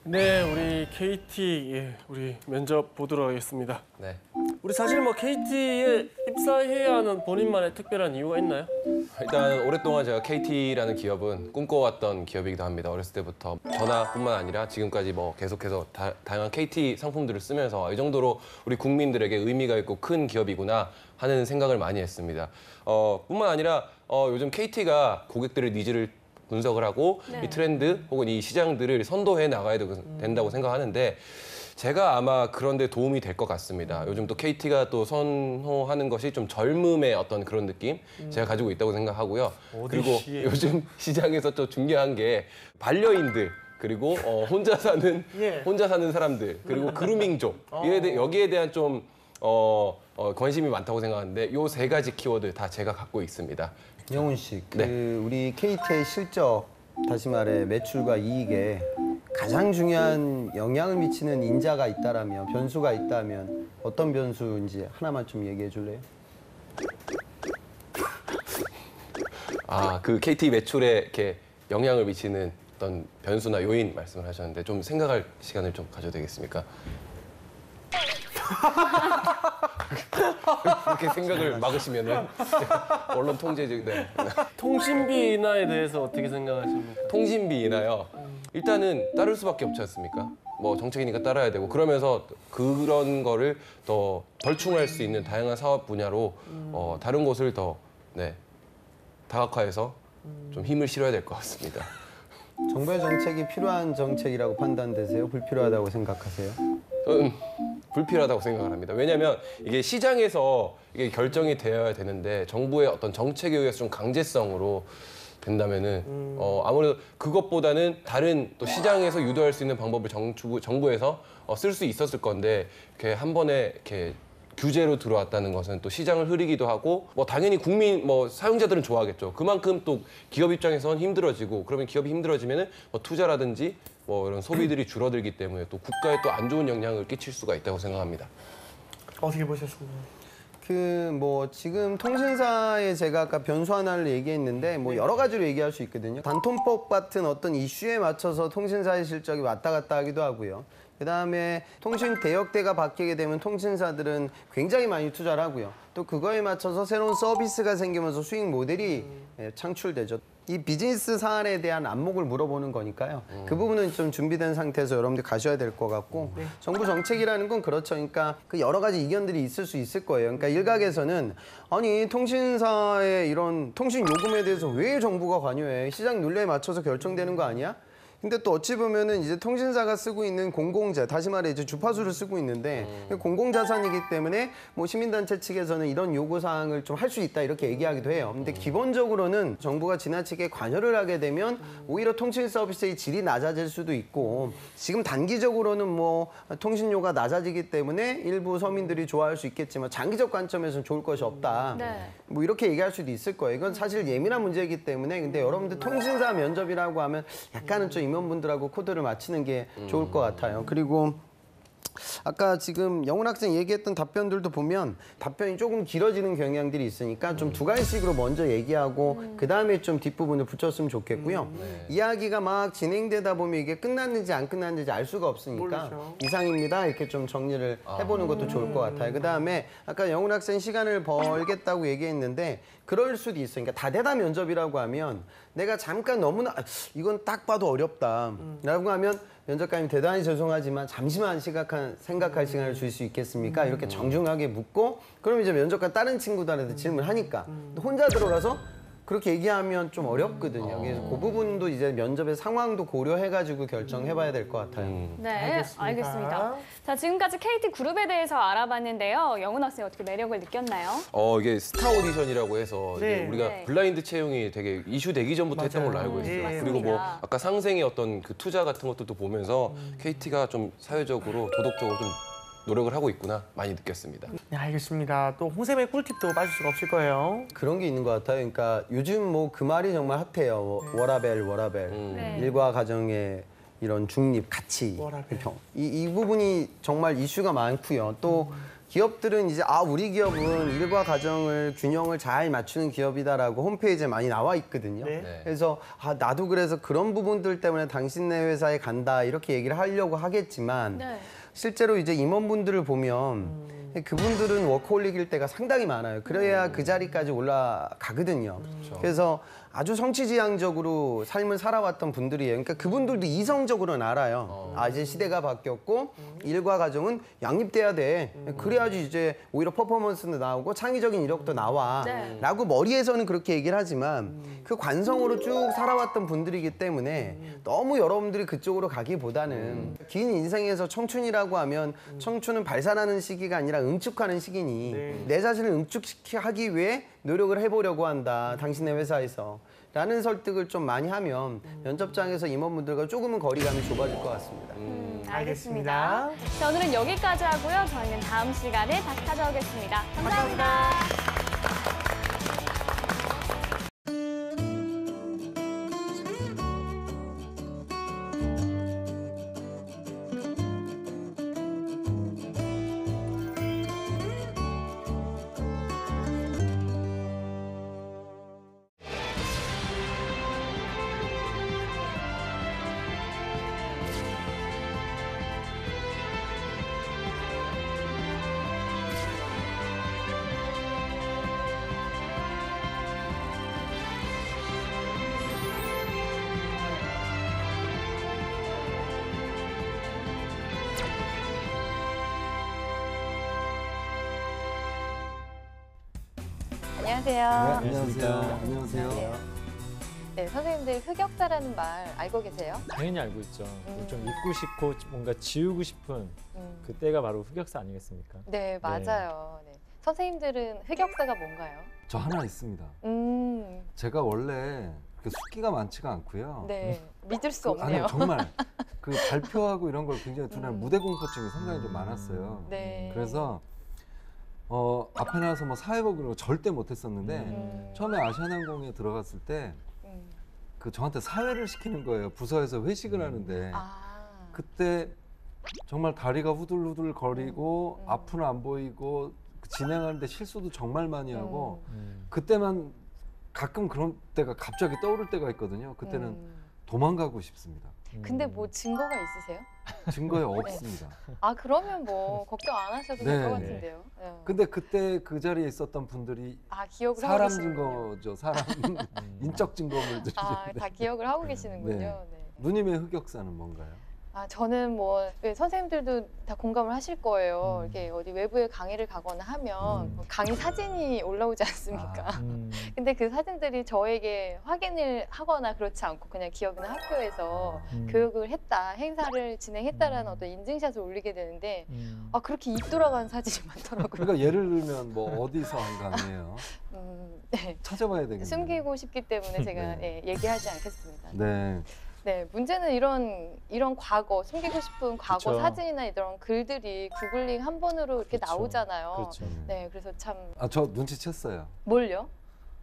S4: 네, 우리 KT 우리 면접 보도록 하겠습니다.
S3: 네.
S4: 우리 사실 뭐 KT에 입사해야 하는 본인만의 특별한 이유가 있나요?
S3: 일단 오랫동안 제가 KT라는 기업은 꿈꿔왔던 기업이기도 합니다. 어렸을 때부터 전화뿐만 아니라 지금까지 뭐 계속해서 다양한 KT 상품들을 쓰면서 이 정도로 우리 국민들에게 의미가 있고 큰 기업이구나 하는 생각을 많이 했습니다. 뿐만 아니라 요즘 KT가 고객들의 니즈를 분석을 하고 이 트렌드 혹은 이 시장들을 선도해 나가야 된다고 생각하는데 제가 아마 그런 데 도움이 될 것 같습니다. 요즘 또 KT가 또 선호하는 것이 좀 젊음의 어떤 그런 느낌 제가 가지고 있다고 생각하고요. 그리고 요즘 시장에서 또 중요한 게 반려인들 그리고 혼자 사는 사람들 그리고 그루밍족 여기에 대한 좀 관심이 많다고 생각하는데 요 3가지 키워드 다 제가 갖고 있습니다.
S7: 영훈 씨, 우리 KT의 실적, 다시 말해 매출과 이익에 가장 중요한 영향을 미치는 인자가 있다라면, 변수가 있다면 어떤 변수인지 하나만 좀 얘기해 줄래요?
S3: 그 KT 매출에 이렇게 영향을 미치는 어떤 변수나 요인 말씀을 하셨는데 좀 생각할 시간을 좀 가져도 되겠습니까? 그렇게 생각을 막으시면은 언론 통제직. 네.
S4: 통신비 인하에 대해서 어떻게 생각하십니까?
S3: 통신비 인하요. 일단은 따를 수밖에 없지 않습니까? 뭐 정책이니까 따라야 되고 그러면서 그런 거를 더 벌충할 수 있는 다양한 사업 분야로 다른 곳을 더 다각화해서 좀 힘을 실어야 될 것 같습니다.
S7: 정부의 정책이 필요한 정책이라고 판단되세요? 불필요하다고 생각하세요?
S3: 저는 불필요하다고 생각을 합니다. 왜냐하면 이게 시장에서 이게 결정이 되어야 되는데 정부의 어떤 정책에 의해서 좀 강제성으로 된다면은 아무래도 그것보다는 다른 또 시장에서 유도할 수 있는 방법을 정부에서 쓸 수 있었을 건데 이렇게 한 번에 이렇게 규제로 들어왔다는 것은 또 시장을 흐리기도 하고 뭐 당연히 국민 사용자들은 좋아하겠죠. 그만큼 또 기업 입장에서는 힘들어지고 그러면 기업이 힘들어지면은 뭐 투자라든지 뭐 이런 소비들이 줄어들기 때문에 또 국가에 또 안 좋은 영향을 끼칠 수가 있다고 생각합니다.
S1: 어떻게 보셨습니까?
S7: 지금 통신사에 제가 아까 변수 하나를 얘기했는데 여러 가지로 얘기할 수 있거든요. 단통법 같은 어떤 이슈에 맞춰서 통신사의 실적이 왔다 갔다 하기도 하고요. 그다음에 통신 대역대가 바뀌게 되면 통신사들은 굉장히 많이 투자를 하고요. 또 그거에 맞춰서 새로운 서비스가 생기면서 수익 모델이 창출되죠. 이 비즈니스 사안에 대한 안목을 물어보는 거니까요. 그 부분은 좀 준비된 상태에서 여러분들 가셔야 될 것 같고 정부 정책이라는 건 그렇죠. 그러니까 그 여러 가지 이견들이 있을 수 있을 거예요. 그러니까 일각에서는 아니 통신사의 이런 통신 요금에 대해서 왜 정부가 관여해? 시장 논리에 맞춰서 결정되는 거 아니야? 근데 또 어찌 보면은 이제 통신사가 쓰고 있는 공공재, 다시 말해 이제 주파수를 쓰고 있는데 공공자산이기 때문에 시민단체 측에서는 이런 요구사항을 좀 할 수 있다 이렇게 얘기하기도 해요. 근데 기본적으로는 정부가 지나치게 관여를 하게 되면 오히려 통신 서비스의 질이 낮아질 수도 있고 지금 단기적으로는 통신료가 낮아지기 때문에 일부 서민들이 좋아할 수 있겠지만 장기적 관점에서는 좋을 것이 없다. 이렇게 얘기할 수도 있을 거예요. 이건 사실 예민한 문제이기 때문에 근데 여러분들 통신사 면접이라고 하면 약간은 좀 임원분들하고 코드를 맞추는 게 좋을 것 같아요. 그리고 아까 지금 영훈 학생 얘기했던 답변들도 보면 답변이 조금 길어지는 경향들이 있으니까 좀 두 가지씩으로 먼저 얘기하고 그다음에 좀 뒷부분을 붙였으면 좋겠고요. 이야기가 막 진행되다 보면 이게 끝났는지 안 끝났는지 알 수가 없으니까 이상입니다. 이렇게 좀 정리를 해보는 것도 좋을 것 같아요. 그다음에 아까 영훈 학생 시간을 벌겠다고 얘기했는데 그럴 수도 있어요. 그러니까 다대다 면접이라고 하면 내가 잠깐 너무나 이건 딱 봐도 어렵다 라고 하면 면접관님 대단히 죄송하지만 잠시만 생각할 시간을 줄 수 있겠습니까? 이렇게 정중하게 묻고 그럼 이제 면접관 다른 친구들한테 질문하니까 혼자 들어가서 그렇게 얘기하면 좀 어렵거든요. 그래서 그 부분도 이제 면접의 상황도 고려해가지고 결정해봐야 될 것 같아요.
S2: 네, 알겠습니다. 자, 지금까지 KT 그룹에 대해서 알아봤는데요. 영훈 학생 어떻게 매력을 느꼈나요?
S3: 이게 스타 오디션이라고 해서 이제 우리가 블라인드 채용이 되게 이슈되기 전부터 했던 걸로 알고 있어요. 그리고 아까 상생의 어떤 그 투자 같은 것들도 보면서 KT가 좀 사회적으로 도덕적으로 좀 노력을 하고 있구나 많이 느꼈습니다.
S1: 네, 알겠습니다. 또 홍쌤의 꿀팁도 빠질 수가 없을 거예요.
S7: 그런 게 있는 것 같아요. 그러니까 요즘 그 말이 정말 핫해요. 워라벨. 일과 가정의 이런 중립, 가치, 이 부분이 정말 이슈가 많고요. 또 기업들은 이제 우리 기업은 일과 가정을 균형을 잘 맞추는 기업이다라고 홈페이지에 많이 나와 있거든요. 그래서 나도 그래서 그런 부분들 때문에 당신네 회사에 간다 이렇게 얘기를 하려고 하겠지만 실제로 이제 임원분들을 보면 그분들은 워커홀릭일 때가 상당히 많아요. 그래야 그 자리까지 올라가거든요. 그래서 아주 성취지향적으로 삶을 살아왔던 분들이에요. 그러니까 그분들도 이성적으로는 알아요. 이제 시대가 바뀌었고 일과 가정은 양립돼야 돼. 그래야지 이제 오히려 퍼포먼스도 나오고 창의적인 이력도 나와. 라고 머리에서는 그렇게 얘기를 하지만 그 관성으로 쭉 살아왔던 분들이기 때문에 너무 여러분들이 그쪽으로 가기보다는 긴 인생에서 청춘이라고 하면 청춘은 발산하는 시기가 아니라 응축하는 시기니 내 자신을 응축하기 위해 노력을 해보려고 한다. 당신의 회사에서. 라는 설득을 좀 많이 하면 면접장에서 임원분들과 조금은 거리감이 좁아질 것 같습니다.
S2: 알겠습니다. 자, 오늘은 여기까지 하고요. 저희는 다음 시간에 다시 찾아오겠습니다. 감사합니다. 안녕하세요.
S7: 안녕하세요. 안녕하세요.
S2: 네, 선생님들 흑역사라는 말 알고 계세요?
S12: 당연히 알고 있죠. 좀 잊고 싶고 뭔가 지우고 싶은 그때가 바로 흑역사 아니겠습니까?
S2: 네, 맞아요. 네. 선생님들은 흑역사가 뭔가요?
S13: 저 하나 있습니다. 제가 원래 그렇게 숫기가 많지가 않고요.
S2: 네, 믿을 수 없네요.
S13: 아니요, 정말 그 발표하고 이런 걸 굉장히 두려운 무대 공포증이 상당히 좀 많았어요.
S2: 네.
S13: 그래서 앞에 나와서 뭐 사회복 이런 거 절대 못했었는데 처음에 아시아나항공에 들어갔을 때 그 저한테 사회를 시키는 거예요. 부서에서 회식을 하는데 그때 정말 다리가 후들후들 거리고 앞은 안 보이고 진행하는데 실수도 정말 많이 하고 그때만 가끔 그런 때가 갑자기 떠오를 때가 있거든요. 그때는 도망가고 싶습니다.
S2: 근데 뭐 증거가 있으세요?
S13: 증거에 없습니다.
S2: 아, 그러면 뭐 걱정 안 하셔도 될 것 같은데요. 네.
S13: 근데 그때 그 자리에 있었던 분들이
S2: 기억을
S13: 사람
S2: 하고 계시는군요.
S13: 증거죠. 사람 인적 증거물들이.
S2: 다 기억을 하고 계시는군요.
S13: 네.
S2: 네.
S13: 누님의 흑역사는 뭔가요?
S2: 저는 뭐 선생님들도 다 공감을 하실 거예요. 이렇게 어디 외부에 강의를 가거나 하면 강의 사진이 올라오지 않습니까? 근데 그 사진들이 저에게 확인을 하거나 그렇지 않고 그냥 기업이나 학교에서 교육을 했다, 행사를 진행했다라는 어떤 인증샷을 올리게 되는데 그렇게 입 돌아가는 사진이 많더라고요.
S13: 그러니까 예를 들면 뭐 어디서 한 강의예요?
S2: 네.
S13: 찾아봐야 되겠네요.
S2: 숨기고 싶기 때문에 제가 얘기하지 않겠습니다.
S13: 네.
S2: 네, 문제는 이런 과거, 숨기고 싶은 과거
S12: 그쵸.
S2: 사진이나 이런 글들이 구글링 한 번으로 이렇게
S12: 그쵸.
S2: 나오잖아요.
S12: 그렇죠.
S2: 네, 그래서 참.
S13: 저 눈치챘어요.
S2: 뭘요?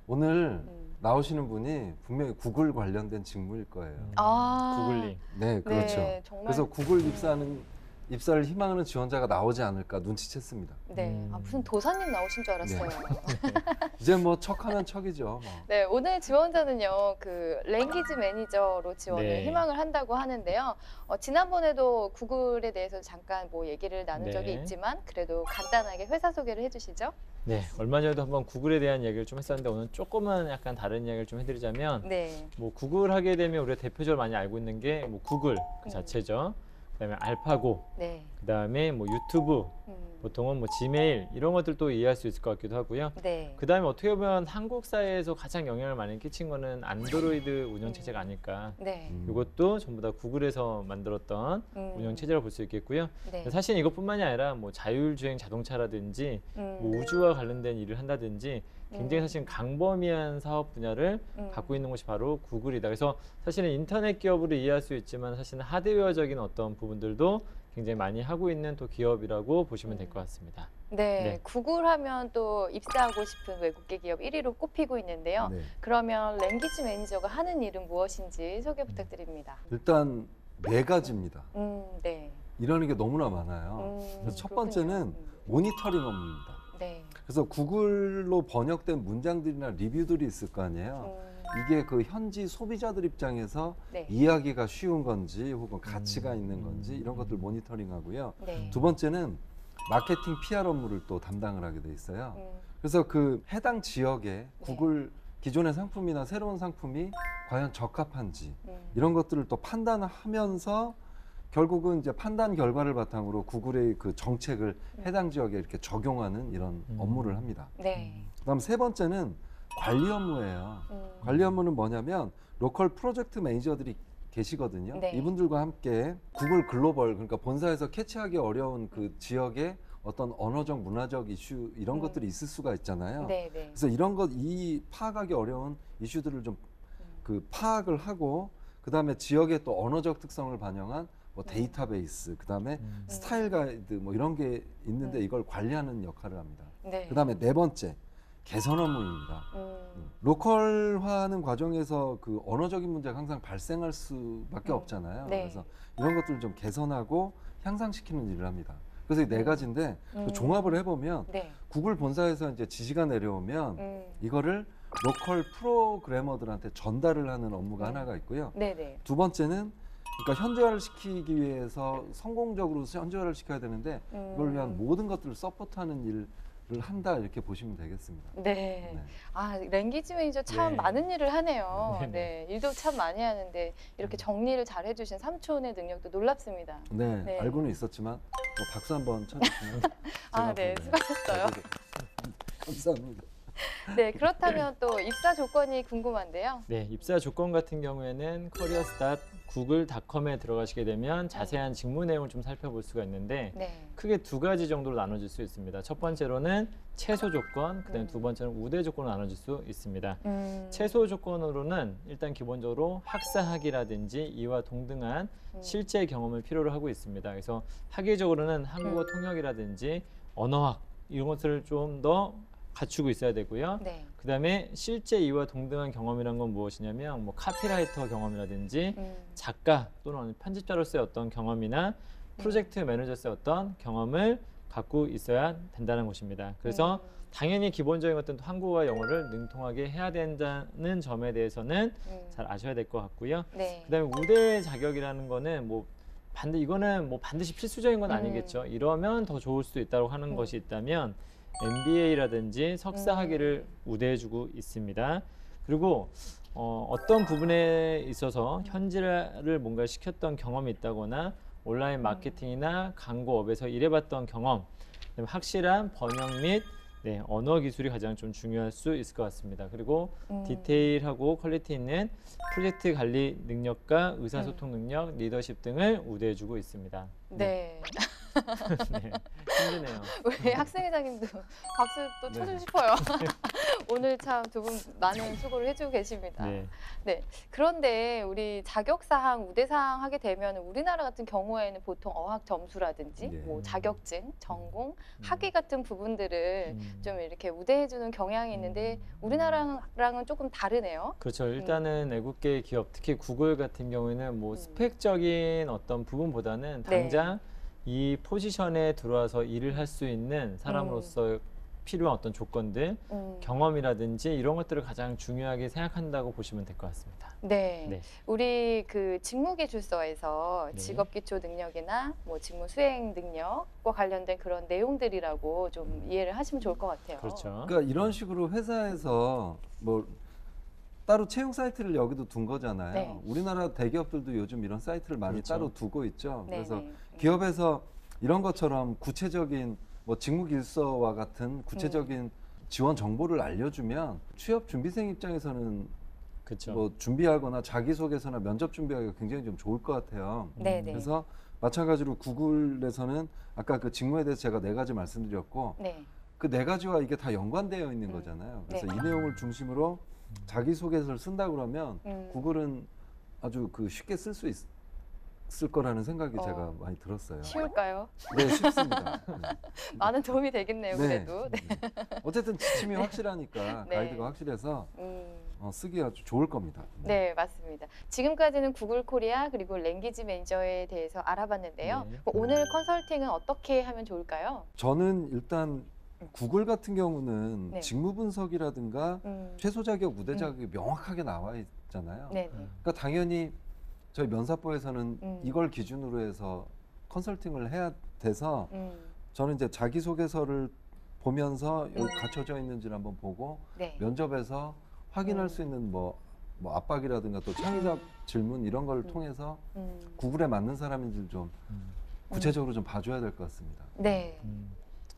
S13: 오늘 나오시는 분이 분명히 구글 관련된 직무일 거예요.
S12: 구글링.
S13: 네, 그렇죠.
S2: 네, 정말.
S13: 그래서 구글 입사를 희망하는 지원자가 나오지 않을까 눈치챘습니다.
S2: 네, 무슨 도사님 나오신 줄 알았어요.
S13: 이제 뭐 척하면 척이죠. 뭐.
S2: 네, 오늘 지원자는요, 그 랭귀지 매니저로 지원을
S12: 네.
S2: 희망을 한다고 하는데요. 지난번에도 구글에 대해서 잠깐 뭐 얘기를 나눈 적이 있지만 그래도 간단하게 회사 소개를 해주시죠.
S12: 네, 얼마 전에도 한번 구글에 대한 얘기를 좀 했었는데 오늘 조금은 약간 다른 이야기를 좀 해드리자면
S2: 네.
S12: 뭐 구글 하게 되면 우리가 대표적으로 많이 알고 있는 게 뭐 구글 그 자체죠. 그다음에 알파고,
S2: 네.
S12: 그다음에 뭐 유튜브, 보통은 뭐 지메일 이런 것들도 이해할 수 있을 것 같기도 하고요.
S2: 네.
S12: 그다음에 어떻게 보면 한국 사회에서 가장 영향을 많이 끼친 거는 안드로이드 운영 체제가 아닐까.
S2: 네.
S12: 이것도 전부 다 구글에서 만들었던 운영 체제라고 볼 수 있겠고요.
S2: 네.
S12: 사실 이것뿐만이 아니라 뭐 자율주행 자동차라든지 뭐 우주와 관련된 일을 한다든지 굉장히 사실 강범위한 사업 분야를 갖고 있는 곳이 바로 구글이다. 그래서 사실은 인터넷 기업으로 이해할 수 있지만 사실은 하드웨어적인 어떤 부분들도 굉장히 많이 하고 있는 또 기업이라고 보시면 될 것 같습니다.
S2: 네, 구글 하면 또 입사하고 싶은 외국계 기업 1위로 꼽히고 있는데요.
S13: 네.
S2: 그러면 랭귀지 매니저가 하는 일은 무엇인지 소개 부탁드립니다.
S13: 일단 4가지입니다.
S2: 네.
S13: 이러는 게 너무나 많아요. 그래서 첫 번째는 모니터링 업무입니다.
S2: 네.
S13: 그래서 구글로 번역된 문장들이나 리뷰들이 있을 거 아니에요. 이게 그 현지 소비자들 입장에서
S2: 네.
S13: 이해하기가 쉬운 건지 혹은 가치가 있는 건지 이런 것들 모니터링 하고요.
S2: 네.
S13: 두 번째는 마케팅 PR 업무를 또 담당을 하게 돼 있어요. 그래서 그 해당 지역에 구글 기존의 상품이나 새로운 상품이 과연 적합한지 이런 것들을 또 판단하면서 결국은 이제 판단 결과를 바탕으로 구글의 그 정책을 해당 지역에 이렇게 적용하는 이런 업무를 합니다.
S2: 네.
S13: 그다음 세 번째는 관리 업무예요. 관리 업무는 뭐냐면 로컬 프로젝트 매니저들이 계시거든요.
S2: 네.
S13: 이분들과 함께 구글 글로벌, 그러니까 본사에서 캐치하기 어려운 그 지역의 어떤 언어적, 문화적 이슈 이런 것들이 있을 수가 있잖아요.
S2: 네, 네.
S13: 그래서 이런 파악하기 어려운 이슈들을 좀 그 파악을 하고 그다음에 지역의 또 언어적 특성을 반영한 뭐 데이터베이스, 그다음에 스타일 가이드 뭐 이런 게 있는데 이걸 관리하는 역할을 합니다.
S2: 네.
S13: 그다음에 네 번째 개선 업무입니다. 로컬화하는 과정에서 그 언어적인 문제가 항상 발생할 수밖에 없잖아요.
S2: 네.
S13: 그래서 이런 것들을 좀 개선하고 향상시키는 일을 합니다. 그래서 이 네 가지인데 종합을 해보면
S2: 네.
S13: 구글 본사에서 이제 지시가 내려오면 이거를 로컬 프로그래머들한테 전달을 하는 업무가 하나가 있고요.
S2: 네네.
S13: 두 번째는 그러니까 현지화를 시키기 위해서 성공적으로 현지화를 시켜야 되는데 이걸 위한 모든 것들을 서포트하는 일을 한다 이렇게 보시면 되겠습니다.
S2: 네. 아, 랭귀지 매니저 참 많은 일을 하네요. 네. 일도 참 많이 하는데 이렇게 정리를 잘 해주신 삼촌의 능력도 놀랍습니다.
S13: 네. 알고는 있었지만 뭐 박수 한번 쳐주시면
S2: 아, 네. 수고하셨어요.
S13: 감사합니다.
S14: 네, 그렇다면 또 입사 조건이 궁금한데요.
S12: 네, 입사 조건 같은 경우에는 careers.google.com에 들어가시게 되면 자세한 직무 내용을 좀 살펴볼 수가 있는데 크게 두 가지 정도로 나눠질 수 있습니다. 첫 번째로는 최소 조건, 그다음에 두 번째는 우대 조건으로 나눠질 수 있습니다. 최소 조건으로는 일단 기본적으로 학사학위라든지 이와 동등한 실제 경험을 필요로 하고 있습니다. 그래서 학위적으로는 한국어 통역이라든지 언어학 이런 것들을 좀 더 갖추고 있어야 되고요. 그다음에 실제 이와 동등한 경험이란 건 무엇이냐면 뭐 카피라이터 경험이라든지 작가 또는 편집자로서의 어떤 경험이나 프로젝트 매니저로서의 어떤 경험을 갖고 있어야 된다는 것입니다. 그래서 당연히 기본적인 것들은 한국어와 영어를 능통하게 해야 된다는 점에 대해서는 잘 아셔야 될 것 같고요. 그다음에 우대 자격이라는 거는 이거는 반드시 필수적인 건 아니겠죠. 이러면 더 좋을 수도 있다고 하는 것이 있다면 MBA라든지 석사 학위를 우대해주고 있습니다. 그리고 어떤 부분에 있어서 현지를 뭔가 시켰던 경험이 있다거나 온라인 마케팅이나 광고업에서 일해봤던 경험, 그다음에 확실한 번역 및 언어 기술이 가장 좀 중요할 수 있을 것 같습니다. 그리고 디테일하고 퀄리티 있는 프로젝트 관리 능력과 의사소통 능력, 리더십 등을 우대해주고 있습니다.
S14: 네.
S12: 네, 힘드네요.
S14: 우리 학생회장님도 박수 또 쳐주고 싶어요. 오늘 참 두 분 많은 수고를 해주고 계십니다. 네. 그런데 우리 자격사항, 우대사항 하게 되면 우리나라 같은 경우에는 보통 어학 점수라든지 뭐 자격증, 전공, 학위 같은 부분들을 좀 이렇게 우대해주는 경향이 있는데 우리나라랑은 조금 다르네요.
S12: 그렇죠. 일단은 외국계 기업, 특히 구글 같은 경우에는 뭐 스펙적인 어떤 부분보다는 당장 이 포지션에 들어와서 일을 할 수 있는 사람으로서 필요한 어떤 조건들, 경험이라든지 이런 것들을 가장 중요하게 생각한다고 보시면 될 것 같습니다.
S14: 네. 우리 그 직무기술서에서 직업기초 능력이나 뭐 직무 수행 능력과 관련된 그런 내용들이라고 좀 이해를 하시면 좋을 것 같아요.
S13: 그렇죠. 그러니까 이런 식으로 회사에서 뭐 따로 채용 사이트를 여기도 둔 거잖아요. 우리나라 대기업들도 요즘 이런 사이트를 많이 따로 두고 있죠. 그래서 기업에서 이런 것처럼 구체적인 뭐 직무기술서와 같은 구체적인 지원 정보를 알려주면 취업 준비생 입장에서는 뭐 준비하거나 자기소개서나 면접 준비하기가 굉장히 좀 좋을 것 같아요. 그래서 마찬가지로 구글에서는 아까 그 직무에 대해서 제가 4가지 말씀드렸고 그 4가지와 이게 다 연관되어 있는 거잖아요. 그래서 이 내용을 중심으로 자기소개서를 쓴다 그러면 구글은 아주 쉽게 쓸 수 있을 거라는 생각이 제가 많이 들었어요.
S14: 쉬울까요?
S13: 네, 쉽습니다.
S14: 많은 도움이 되겠네요, 그래도.
S13: 어쨌든 지침이 확실하니까 가이드가 확실해서 쓰기 아주 좋을 겁니다.
S14: 네, 맞습니다. 지금까지는 구글 코리아 그리고 랭귀지 매니저에 대해서 알아봤는데요. 오늘 컨설팅은 어떻게 하면 좋을까요?
S13: 저는 일단 구글 같은 경우는 직무 분석이라든가 최소 자격, 우대 자격이 명확하게 나와 있잖아요. 그러니까 당연히 저희 면사법에서는 이걸 기준으로 해서 컨설팅을 해야 돼서 저는 이제 자기소개서를 보면서 여기 갖춰져 있는지를 한번 보고 면접에서 확인할 수 있는 뭐 압박이라든가 또 창의적 질문 이런 걸 통해서 구글에 맞는 사람인지를 좀 구체적으로 좀 봐줘야 될 것 같습니다.
S14: 네.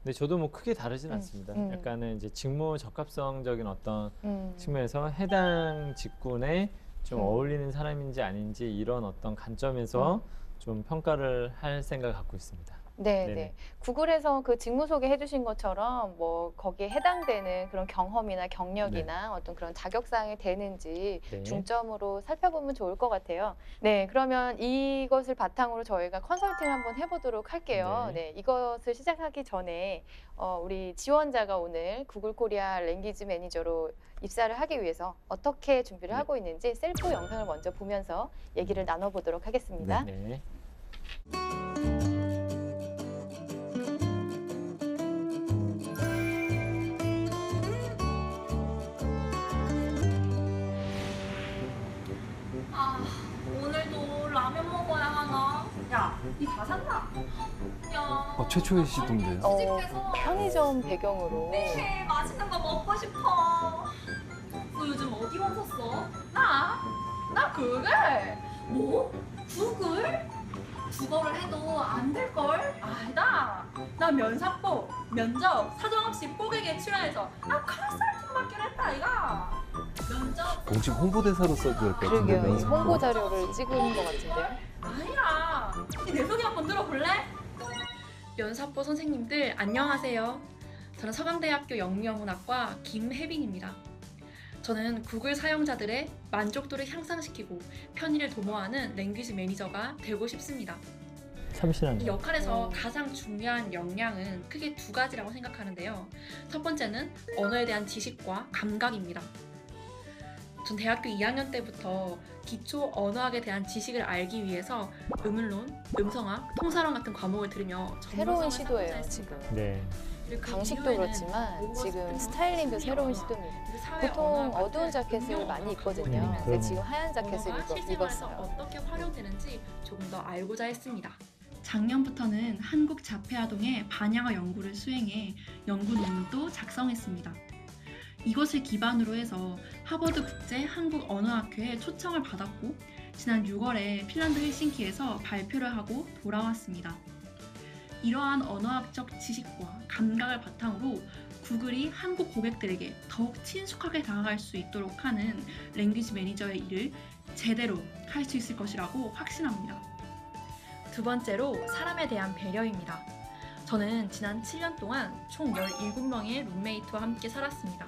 S12: 네, 저도 뭐 크게 다르진 않습니다. 약간은 이제 직무 적합성적인 어떤 측면에서 해당 직군에 좀 어울리는 사람인지 아닌지 이런 어떤 관점에서 좀 평가를 할 생각을 갖고 있습니다.
S14: 네. 구글에서 그 직무 소개해 주신 것처럼 뭐 거기에 해당되는 그런 경험이나 경력이나 어떤 그런 자격사항이 되는지 중점으로 살펴보면 좋을 것 같아요. 네, 그러면 이것을 바탕으로 저희가 컨설팅 한번 해보도록 할게요. 이것을 시작하기 전에 우리 지원자가 오늘 구글 코리아 랭귀지 매니저로 입사를 하기 위해서 어떻게 준비를 하고 있는지 셀프 영상을 먼저 보면서 얘기를 나눠보도록 하겠습니다.
S15: 오늘도 라면 먹어야 하나? 야, 니 다 샀나? 야.
S13: 최초의 시도인데요.
S14: 편의점 배경으로.
S15: 네, 맛있는 거 먹고 싶어. 너 요즘 어디 왔었어? 나 구글. 뭐? 구글? 국어를 해도 안 될걸? 아니다. 나 면사법, 면접, 사정없이 뽀개게 출연해서 컨설팅 했다 이가. 면접.
S13: 공식 홍보대사로 써도 될 것 같은데.
S14: 그러게요. 홍보 자료를 찍은 것 같은데요.
S15: 아니야. 내 소개 한번 들어볼래?
S16: 면사포 선생님들 안녕하세요. 저는 서강대학교 영미영문학과 김혜빈입니다. 저는 구글 사용자들의 만족도를 향상시키고 편의를 도모하는 랭귀지 매니저가 되고 싶습니다.
S12: 참신한
S16: 이 역할에서 가장 중요한 역량은 크게 두 가지라고 생각하는데요. 첫 번째는 언어에 대한 지식과 감각입니다. 전 대학교 2학년 때부터 기초 언어학에 대한 지식을 알기 위해서 음을론, 음성학, 통사론 같은 과목을 들으며
S14: 새로운 시도예요, 지금.
S12: 네.
S14: 강식도 그렇지만 지금 스타일링도 새로운 시도입니다. 보통 어두운 자켓을 많이 입거든요. 근데 지금 하얀 자켓을 입었어요.
S16: 어떻게 활용되는지 조금 더 알고자 했습니다. 작년부터는 한국 자폐아동의 반향어 연구를 수행해 연구 논문도 작성했습니다. 이것을 기반으로 해서 하버드 국제 한국 언어학회에 초청을 받았고 지난 6월에 핀란드 헬싱키에서 발표를 하고 돌아왔습니다. 이러한 언어학적 지식과 감각을 바탕으로 구글이 한국 고객들에게 더욱 친숙하게 다가갈 수 있도록 하는 랭귀지 매니저의 일을 제대로 할 수 있을 것이라고 확신합니다. 두 번째로 사람에 대한 배려입니다. 저는 지난 7년 동안 총 17명의 룸메이트와 함께 살았습니다.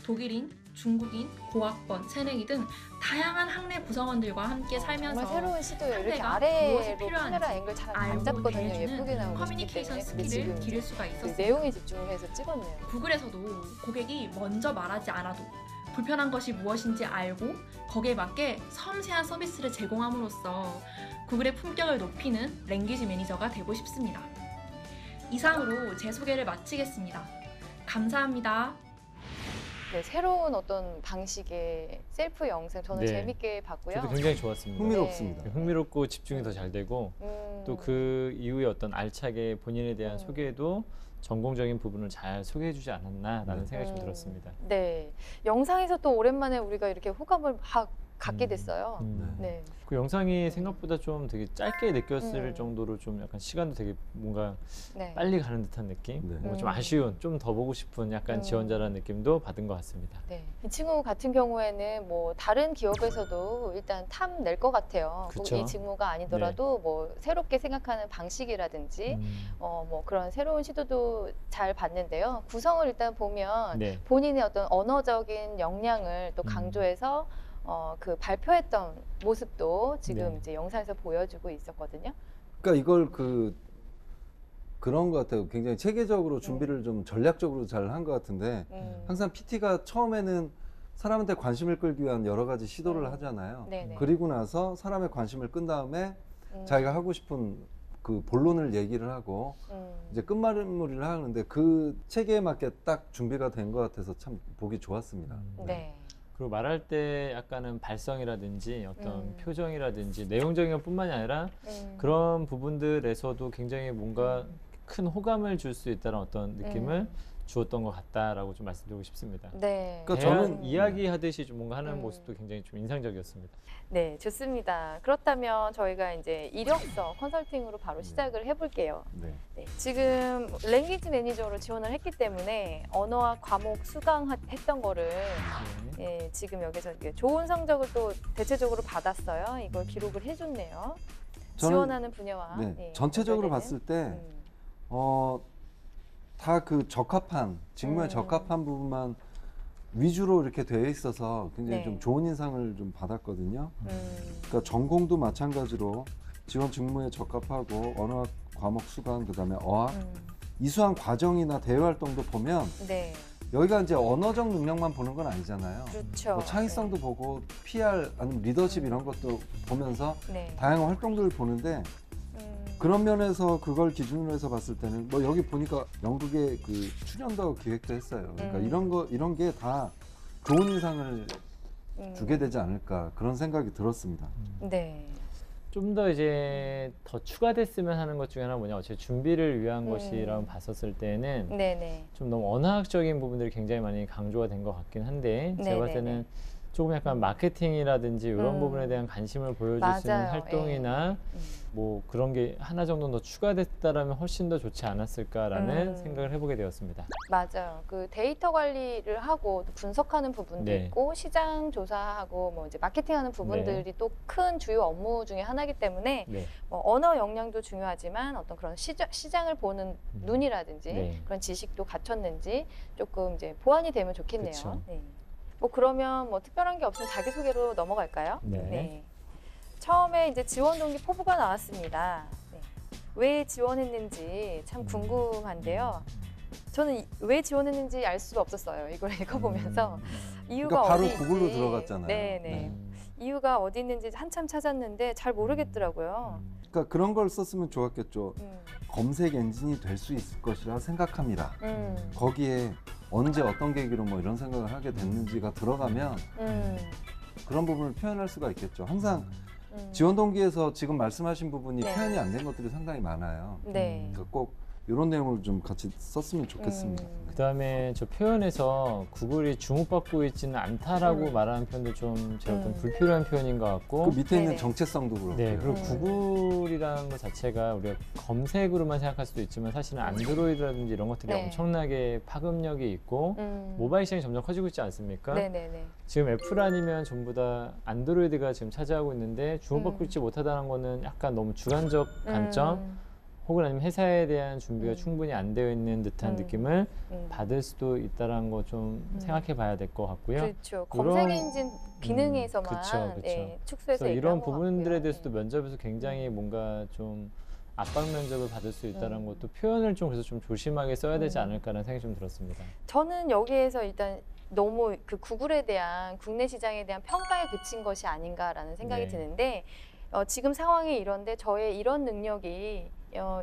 S16: 독일인, 중국인, 고학번, 새내기 등 다양한 학내 구성원들과 함께 살면서
S14: 정말 새로운 시도예요. 이렇게
S16: 상대가
S14: 아래로
S16: 무엇이 필요한지
S14: 카메라 앵글 잘 안
S16: 알고
S14: 잡거든요.
S16: 대해주는
S14: 예쁘게 나오고 싶기
S16: 커뮤니케이션
S14: 때문에. 근데
S16: 스킬을
S14: 지금
S16: 기를 수가
S14: 그
S16: 있었습니다.
S14: 내용에 집중을 해서 찍었네요.
S16: 구글에서도 고객이 먼저 말하지 않아도 불편한 것이 무엇인지 알고 거기에 맞게 섬세한 서비스를 제공함으로써 구글의 품격을 높이는 랭귀지 매니저가 되고 싶습니다. 이상으로 제 소개를 마치겠습니다. 감사합니다.
S14: 네, 새로운 어떤 방식의 셀프 영상 저는
S12: 네.
S14: 재밌게 봤고요.
S12: 저도 굉장히 좋았습니다.
S13: 흥미롭습니다.
S12: 네. 흥미롭고 집중이 더 잘 되고 또 그 이후에 어떤 알차게 본인에 대한 소개도 전공적인 부분을 잘 소개해주지 않았나라는 생각이 좀 들었습니다.
S14: 네, 영상에서 또 오랜만에 우리가 이렇게 호감을 막 갖게 됐어요. 네.
S12: 그 영상이 생각보다 좀 되게 짧게 느꼈을 정도로 좀 약간 시간도 되게 뭔가
S14: 네.
S12: 빨리 가는 듯한 느낌, 뭔가 좀 아쉬운, 좀 더 보고 싶은 약간 지원자라는 느낌도 받은 것 같습니다.
S14: 네. 이 친구 같은 경우에는 뭐 다른 기업에서도 일단 탐 낼 것 같아요. 꼭 이 직무가 아니더라도 뭐 새롭게 생각하는 방식이라든지 뭐 그런 새로운 시도도 잘 봤는데요. 구성을 일단 보면 본인의 어떤 언어적인 역량을 또 강조해서 그 발표했던 모습도 지금 이제 영상에서 보여주고 있었거든요.
S13: 그러니까 이걸 그런 것 같아요. 굉장히 체계적으로 준비를 좀 전략적으로 잘 한 것 같은데 항상 PT가 처음에는 사람한테 관심을 끌기 위한 여러 가지 시도를 하잖아요. 그리고 나서 사람의 관심을 끈 다음에 자기가 하고 싶은 그 본론을 얘기를 하고 이제 끝마무리를 하는데 그 체계에 맞게 딱 준비가 된 것 같아서 참 보기 좋았습니다.
S14: 네.
S12: 그리고 말할 때 약간은 발성이라든지 어떤 표정이라든지 내용적인 것뿐만이 아니라 그런 부분들에서도 굉장히 뭔가 큰 호감을 줄 수 있다는 어떤 느낌을 주었던 것 같다라고 좀 말씀드리고 싶습니다.
S14: 네.
S12: 그러니까 저는 이야기하듯이 좀 뭔가 하는 모습도 굉장히 좀 인상적이었습니다.
S14: 네, 좋습니다. 그렇다면 저희가 이제 이력서 컨설팅으로 바로 시작을 해볼게요. 네, 지금 랭귀지 매니저로 지원을 했기 때문에 언어학 과목 수강했던 거를 예, 지금 여기서 좋은 성적을 또 대체적으로 받았어요. 이걸 기록을 해줬네요. 지원하는 분야와
S13: 네, 전체적으로 봤을 때 다 그 적합한 직무에 적합한 부분만 위주로 이렇게 되어 있어서 굉장히 좀 좋은 인상을 좀 받았거든요. 그러니까 전공도 마찬가지로 지원 직무에 적합하고 언어학 과목 수강 그다음에 어학 이수한 과정이나 대외 활동도 보면 여기가 이제 언어적 능력만 보는 건 아니잖아요.
S14: 그렇죠.
S13: 뭐 창의성도 보고 PR 아니면 리더십 이런 것도 보면서 다양한 활동들을 보는데 그런 면에서 그걸 기준으로 해서 봤을 때는 뭐 여기 보니까 연극의 그 출연도 기획도 했어요. 그러니까 이런 게 다 좋은 인상을 주게 되지 않을까 그런 생각이 들었습니다.
S14: 네.
S12: 좀 더 이제 더 추가됐으면 하는 것 중에 하나 뭐냐, 제 준비를 위한 것이라고 봤었을 때는 좀 너무 언어학적인 부분들이 굉장히 많이 강조가 된 것 같긴 한데 제가 봤을 때는 조금 약간 마케팅이라든지 이런 부분에 대한 관심을 보여줄 수 있는 활동이나 뭐 그런 게 하나 정도 더 추가됐다라면 훨씬 더 좋지 않았을까라는 생각을 해보게 되었습니다.
S14: 맞아요. 그 데이터 관리를 하고 분석하는 부분도 있고 시장 조사하고 뭐 이제 마케팅하는 부분들이 또 큰 주요 업무 중에 하나이기 때문에 뭐 언어 역량도 중요하지만 어떤 그런 시장을 보는 눈이라든지 그런 지식도 갖췄는지 조금 이제 보완이 되면 좋겠네요. 네. 뭐 그러면 뭐 특별한 게 없으면 자기소개로 넘어갈까요? 네. 처음에 이제 지원 동기 포부가 나왔습니다. 네. 왜 지원했는지 참 궁금한데요. 저는 왜 지원했는지 알 수가 없었어요. 이걸 읽어보면서 이유가
S13: 그러니까 바로
S14: 어디
S13: 구글로
S14: 있지.
S13: 들어갔잖아요.
S14: 네네. 이유가 어디 있는지 한참 찾았는데 잘 모르겠더라고요.
S13: 그러니까 그런 걸 썼으면 좋았겠죠. 검색 엔진이 될 수 있을 것이라 생각합니다. 거기에 언제 어떤 계기로 뭐 이런 생각을 하게 됐는지가 들어가면 그런 부분을 표현할 수가 있겠죠. 항상 지원 동기에서 지금 말씀하신 부분이 표현이 안 된 것들이 상당히 많아요. 그러니까 꼭 이런 내용을 좀 같이 썼으면 좋겠습니다.
S12: 그다음에 저 표현에서 구글이 주목받고 있지는 않다라고 말하는 표현도 좀 제가 좀 불필요한 표현인 것 같고
S13: 그 밑에 있는 정체성도 그렇고요.
S12: 네, 그리고 구글이라는 것 자체가 우리가 검색으로만 생각할 수도 있지만 사실은 안드로이드라든지 이런 것들이 엄청나게 파급력이 있고 모바일 시장이 점점 커지고 있지 않습니까? 지금 애플 아니면 전부 다 안드로이드가 지금 차지하고 있는데 주목받고 있지 못하다는 거는 약간 너무 주관적 관점 혹은 아니면 회사에 대한 준비가 충분히 안 되어 있는 듯한 느낌을 받을 수도 있다는 거 좀 생각해 봐야 될 것 같고요.
S14: 그렇죠. 검색 엔진 기능에서만 축소해서
S12: 이런 부분들에 대해서도 면접에서 굉장히 뭔가 좀 압박 면접을 받을 수 있다는 것도 표현을 좀 그래서 좀 조심하게 써야 되지 않을까라는 생각이 좀 들었습니다.
S14: 저는 여기에서 일단 너무 그 구글에 대한 국내 시장에 대한 평가에 그친 것이 아닌가라는 생각이 드는데 지금 상황이 이런데 저의 이런 능력이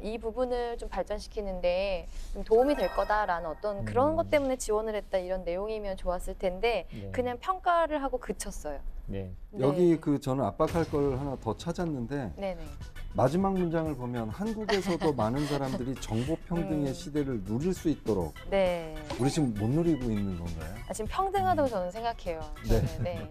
S14: 이 부분을 좀 발전시키는데 좀 도움이 될 거다라는 어떤 그런 것 때문에 지원을 했다 이런 내용이면 좋았을 텐데 그냥 평가를 하고 그쳤어요.
S13: 여기 그 저는 압박할 걸 하나 더 찾았는데 마지막 문장을 보면 한국에서도 많은 사람들이 정보 평등의 시대를 누릴 수 있도록 우리 지금 못 누리고 있는 건가요?
S14: 지금 평등하다고 저는 생각해요.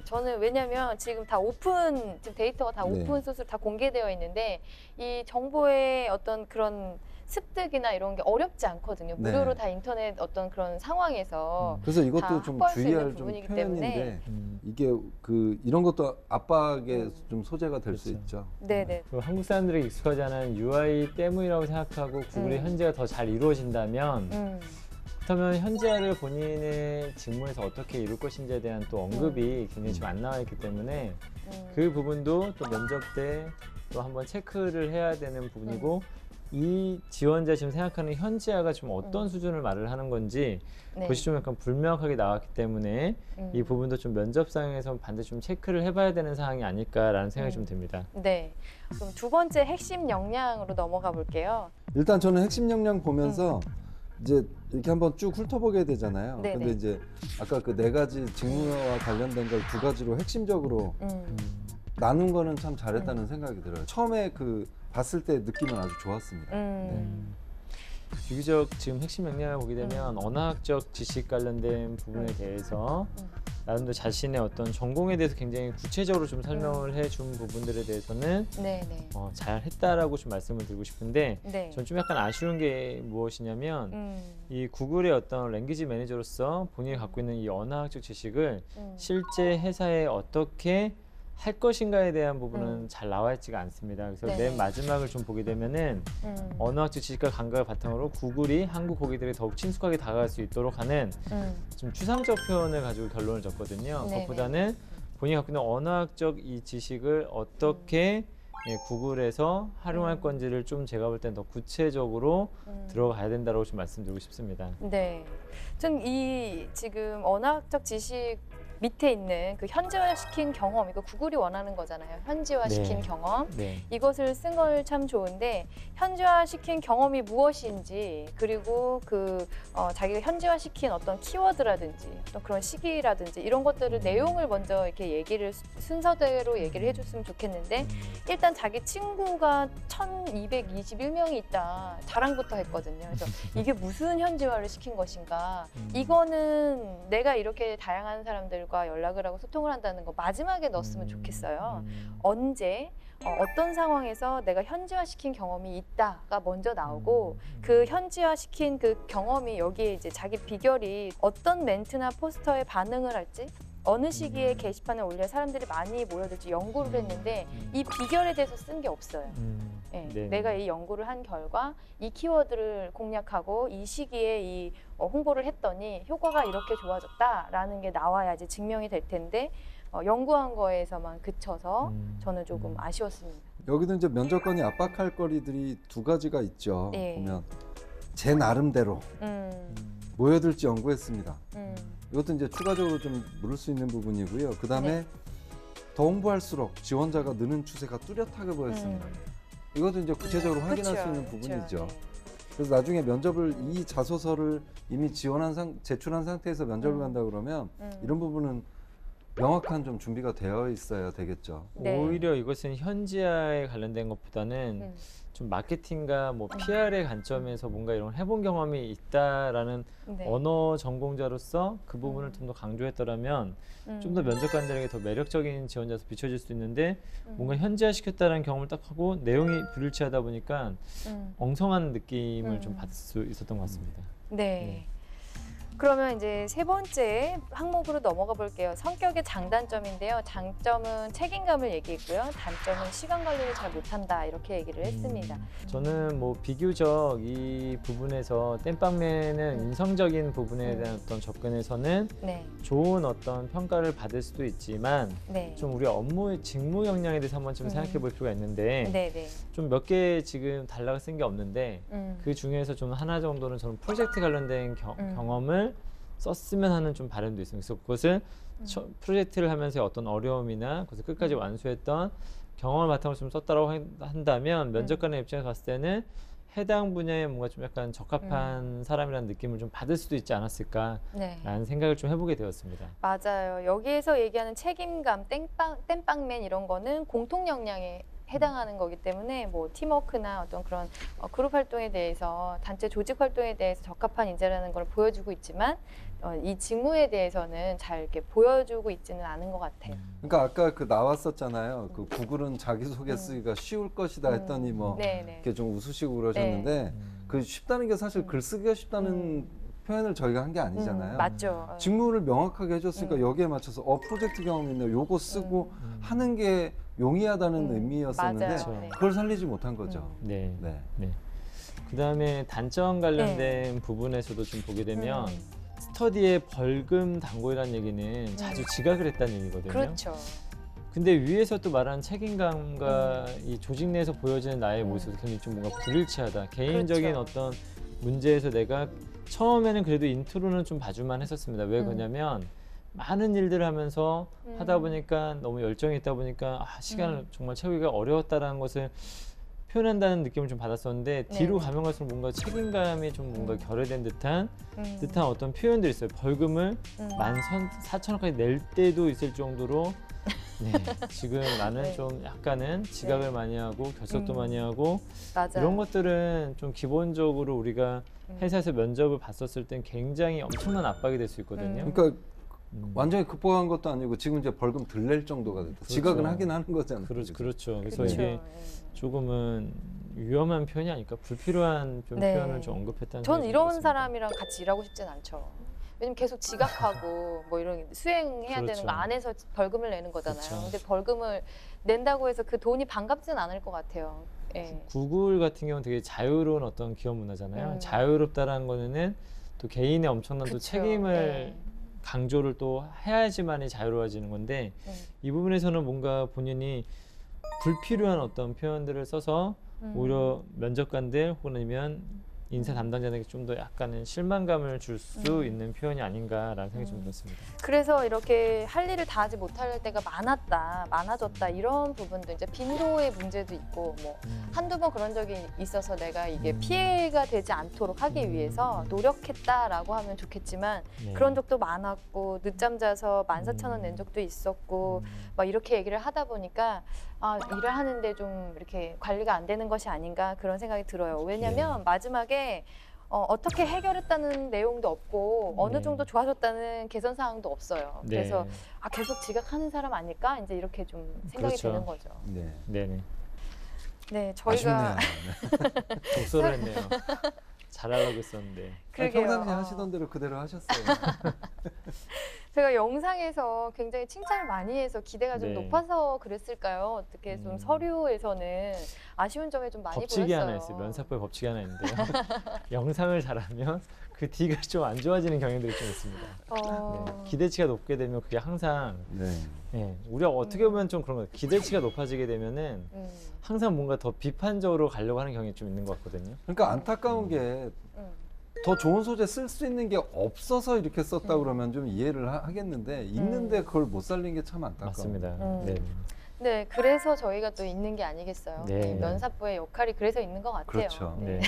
S14: 저는 왜냐하면 지금 다 오픈, 지금 데이터가 다 오픈 소스로 다 공개되어 있는데 이 정보의 어떤 그런 습득이나 이런 게 어렵지 않거든요. 무료로 다 인터넷 어떤 그런 상황에서
S13: 그래서 이것도 좀 주의할 좀 표현인데 이게 그 이런 것도 압박의 좀 소재가 될 수 있죠.
S12: 그 한국 사람들이 익숙하지 않은 UI 때문이라고 생각하고 구글의 현재가 더 잘 이루어진다면 그렇다면 현재를 본인의 직무에서 어떻게 이룰 것인지에 대한 또 언급이 굉장히 지금 안 나와 있기 때문에 그 부분도 또 면접 때 또 한번 체크를 해야 되는 부분이고 이 지원자 지금 생각하는 현지화가 좀 어떤 수준을 말을 하는 건지 그것이 좀 약간 불명확하게 나왔기 때문에 이 부분도 좀 면접상에서 반드시 좀 체크를 해봐야 되는 사항이 아닐까라는 생각이 좀 듭니다.
S14: 그럼 두 번째 핵심 역량으로 넘어가 볼게요.
S13: 일단 저는 핵심 역량 보면서 이제 이렇게 한번 쭉 훑어보게 되잖아요. 근데 이제 아까 그 4가지 직무와 관련된 걸 2가지로 핵심적으로 나눈 거는 참 잘했다는 생각이 들어요. 처음에 그 봤을 때 느낌은 아주 좋았습니다.
S12: 유기적 지금 핵심 역량을 보게 되면 언어학적 지식 관련된 부분에 대해서 나름대로 자신의 어떤 전공에 대해서 굉장히 구체적으로 좀 설명을 해준 부분들에 대해서는 잘 했다라고 좀 말씀을 드리고 싶은데 전 좀 약간 아쉬운 게 무엇이냐면 이 구글의 어떤 랭귀지 매니저로서 본인이 갖고 있는 이 언어학적 지식을 실제 회사에 어떻게 할 것인가에 대한 부분은 잘 나와 있지가 않습니다. 그래서 맨 마지막을 좀 보게 되면은 언어학적 지식과 감각을 바탕으로 구글이 한국 고객들이 더욱 친숙하게 다가갈 수 있도록 하는 좀 추상적 표현을 가지고 결론을 졌거든요. 그것보다는 본인이 갖고 있는 언어학적 이 지식을 어떻게 구글에서 활용할 건지를 좀 제가 볼 땐 더 구체적으로 들어가야 된다고 좀 말씀드리고 싶습니다.
S14: 전 이 지금 언어학적 지식 밑에 있는 그 현지화시킨 경험, 이거 구글이 원하는 거잖아요. 현지화시킨 경험. 이것을 쓴 걸 참 좋은데 현지화시킨 경험이 무엇인지 그리고 그 자기가 현지화시킨 어떤 키워드라든지 어떤 그런 시기라든지 이런 것들을 내용을 먼저 이렇게 얘기를 순서대로 얘기를 해줬으면 좋겠는데 일단 자기 친구가 1221명이 있다 자랑부터 했거든요. 그래서 이게 무슨 현지화를 시킨 것인가? 이거는 내가 이렇게 다양한 사람들과 기획과 연락을 하고 소통을 한다는 거 마지막에 넣었으면 좋겠어요. 언제 어떤 상황에서 내가 현지화시킨 경험이 있다가 먼저 나오고 그 현지화시킨 그 경험이 여기에 이제 자기 비결이 어떤 멘트나 포스터에 반응을 할지 어느 시기에 게시판에 올려 사람들이 많이 모여들지 연구를 했는데 이 비결에 대해서 쓴 게 없어요. 네, 내가 이 연구를 한 결과 이 키워드를 공략하고 이 시기에 이 홍보를 했더니 효과가 이렇게 좋아졌다라는 게 나와야지 증명이 될 텐데 연구한 거에서만 그쳐서 저는 조금 아쉬웠습니다.
S13: 여기도 이제 면접관이 압박할 거리들이 두 가지가 있죠.
S14: 네.
S13: 보면 제 나름대로 모여들지 연구했습니다. 이것도 이제 추가적으로 좀 물을 수 있는 부분이고요. 그 다음에 더 홍보할수록 지원자가 느는 추세가 뚜렷하게 보였습니다. 이것도 이제 구체적으로 확인할 수 있는 부분이죠. 그래서 나중에 면접을 이 자소서를 이미 제출한 상태에서 면접을 간다 그러면 이런 부분은 명확한 좀 준비가 되어 있어야 되겠죠.
S12: 오히려 이것은 현지화에 관련된 것보다는 좀 마케팅과 뭐 PR의 관점에서 뭔가 이런 해본 경험이 있다라는 언어 전공자로서 그 부분을 좀 더 강조했더라면 좀 더 면접관들에게 더 매력적인 지원자로서 비춰질 수 있는데 뭔가 현지화시켰다는 경험을 딱 하고 내용이 불일치하다 보니까 엉성한 느낌을 좀 받을 수 있었던 것 같습니다.
S14: 네. 그러면 이제 세 번째 항목으로 넘어가 볼게요. 성격의 장단점인데요. 장점은 책임감을 얘기했고요. 단점은 시간 관리를 잘 못한다 이렇게 얘기를 했습니다.
S12: 저는 뭐 비교적 이 부분에서 땜빵맨은 인성적인 부분에 대한 어떤 접근에서는 좋은 어떤 평가를 받을 수도 있지만 좀 우리 업무의 직무 역량에 대해서 한번 좀 생각해 볼 필요가 있는데 좀 몇 개 지금 단락을 쓴 게 없는데 그 중에서 좀 하나 정도는 저는 프로젝트 관련된 경험을 썼으면 하는 좀 바람도 있어요. 그래서 그것을 프로젝트를 하면서 어떤 어려움이나 그것을 끝까지 완수했던 경험을 바탕으로 좀 썼다라고 한다면 면접관의 입장에서 봤을 때는 해당 분야에 뭔가 좀 약간 적합한 사람이라는 느낌을 좀 받을 수도 있지 않았을까라는 생각을 좀 해보게 되었습니다.
S14: 맞아요. 여기에서 얘기하는 책임감, 땜빵맨 이런 거는 공통 역량에 해당하는 거기 때문에 뭐 팀워크나 어떤 그런 그룹 활동에 대해서 단체 조직 활동에 대해서 적합한 인재라는 걸 보여주고 있지만 이 직무에 대해서는 잘 이렇게 보여주고 있지는 않은 것 같아요.
S13: 그러니까 아까 그 나왔었잖아요. 그 구글은 자기소개 쓰기가 쉬울 것이다 했더니 뭐 이렇게 좀 웃으시고 그러셨는데 그 쉽다는 게 사실 글쓰기가 쉽다는 표현을 저희가 한 게 아니잖아요.
S14: 맞죠.
S13: 직무를 명확하게 해줬으니까 여기에 맞춰서 프로젝트 경험 있네 요거 쓰고 하는 게 용이하다는 의미였었는데 그걸 살리지 못한 거죠.
S12: 그다음에 단점 관련된 부분에서도 좀 보게 되면 스터디의 벌금 당고이라는 얘기는 자주 지각을 했다는 얘기거든요.
S14: 그렇죠.
S12: 근데 위에서 또 말하는 책임감과 이 조직 내에서 보여지는 나의 모습이 굉장히 좀 뭔가 불일치하다. 개인적인 어떤 문제에서 내가 처음에는 그래도 인트로는 좀 봐줄만 했었습니다. 왜 그러냐면 많은 일들을 하면서 하다 보니까 너무 열정이 있다 보니까 시간을 정말 채우기가 어려웠다라는 것을 표현한다는 느낌을 좀 받았었는데 뒤로 가면 갈수록 뭔가 책임감이 좀 뭔가 결여된 듯한 어떤 표현들이 있어요. 벌금을 14,000원까지 낼 때도 있을 정도로 지금 나는 좀 약간은 지각을 많이 하고 결석도 많이 하고 이런 것들은 좀 기본적으로 우리가 회사에서 면접을 봤었을 땐 굉장히 엄청난 압박이 될 수 있거든요.
S13: 그러니까 완전히 극복한 것도 아니고 지금 이제 벌금 덜 낼 정도가 됐다. 지각은 하긴 하는 거잖아요.
S12: 그렇죠. 그래서 이게 조금은 위험한 표현이 아닐까? 불필요한 표현을 좀 언급했다는
S14: 저는 이런 사람이랑 같이 일하고 싶진 않죠. 왜냐면 계속 지각하고 뭐 이런 수행해야 되는 거 안에서 벌금을 내는 거잖아요. 근데 벌금을 낸다고 해서 그 돈이 반갑지는 않을 것 같아요.
S12: 구글 같은 경우는 되게 자유로운 어떤 기업 문화잖아요. 자유롭다라는 거는 또 개인의 엄청난 또 책임을 강조를 또 해야지만이 자유로워지는 건데 이 부분에서는 뭔가 본인이 불필요한 어떤 표현들을 써서 오히려 면접관들 혹은 아니면 인사 담당자에게 좀 더 약간은 실망감을 줄 수 있는 표현이 아닌가라는 생각이 좀 들었습니다.
S14: 그래서 이렇게 할 일을 다 하지 못할 때가 많아졌다 이런 부분도 이제 빈도의 문제도 있고 뭐 한두 번 그런 적이 있어서 내가 이게 피해가 되지 않도록 하기 위해서 노력했다라고 하면 좋겠지만 그런 적도 많았고 늦잠 자서 14,000원 낸 적도 있었고 막 이렇게 얘기를 하다 보니까 일을 하는데 좀 이렇게 관리가 안 되는 것이 아닌가 그런 생각이 들어요. 왜냐면 마지막에 어떻게 해결했다는 내용도 없고 어느 정도 좋아졌다는 개선 사항도 없어요.
S12: 네.
S14: 그래서 계속 지각하는 사람 아닐까 이제 이렇게 좀 생각이
S12: 그렇죠.
S14: 드는 거죠.
S13: 네.
S12: 네네.
S14: 네, 저희가
S12: 독서를 했네요. 잘하려고 했었는데.
S14: 그러게요.
S13: 평상시 하시던 대로 그대로 하셨어요.
S14: 제가 영상에서 굉장히 칭찬을 많이 해서 기대가 좀
S12: 네.
S14: 높아서 그랬을까요? 어떻게 좀 서류에서는 아쉬운 점이 좀 많이
S12: 법칙이
S14: 보였어요.
S12: 하나 있어요. 면사포에 법칙이 하나 있는데요. 영상을 잘하면 그 뒤가 좀 안 좋아지는 경향들이 좀 있습니다. 네. 기대치가 높게 되면 그게 항상 우리가 어떻게 보면 좀 그런 거예요. 기대치가 높아지게 되면은 항상 뭔가 더 비판적으로 가려고 하는 경향이 좀 있는 것 같거든요.
S13: 그러니까 안타까운 게 더 좋은 소재 쓸 수 있는 게 없어서 이렇게 썼다 그러면 좀 이해를 하겠는데 있는데 그걸 못 살린 게 참 안타까워요.
S12: 맞습니다. 네.
S14: 네, 그래서 저희가 또 있는 게 아니겠어요.
S12: 네.
S14: 네, 면사포의 역할이 그래서 있는 것 같아요.
S13: 그렇죠.
S14: 네.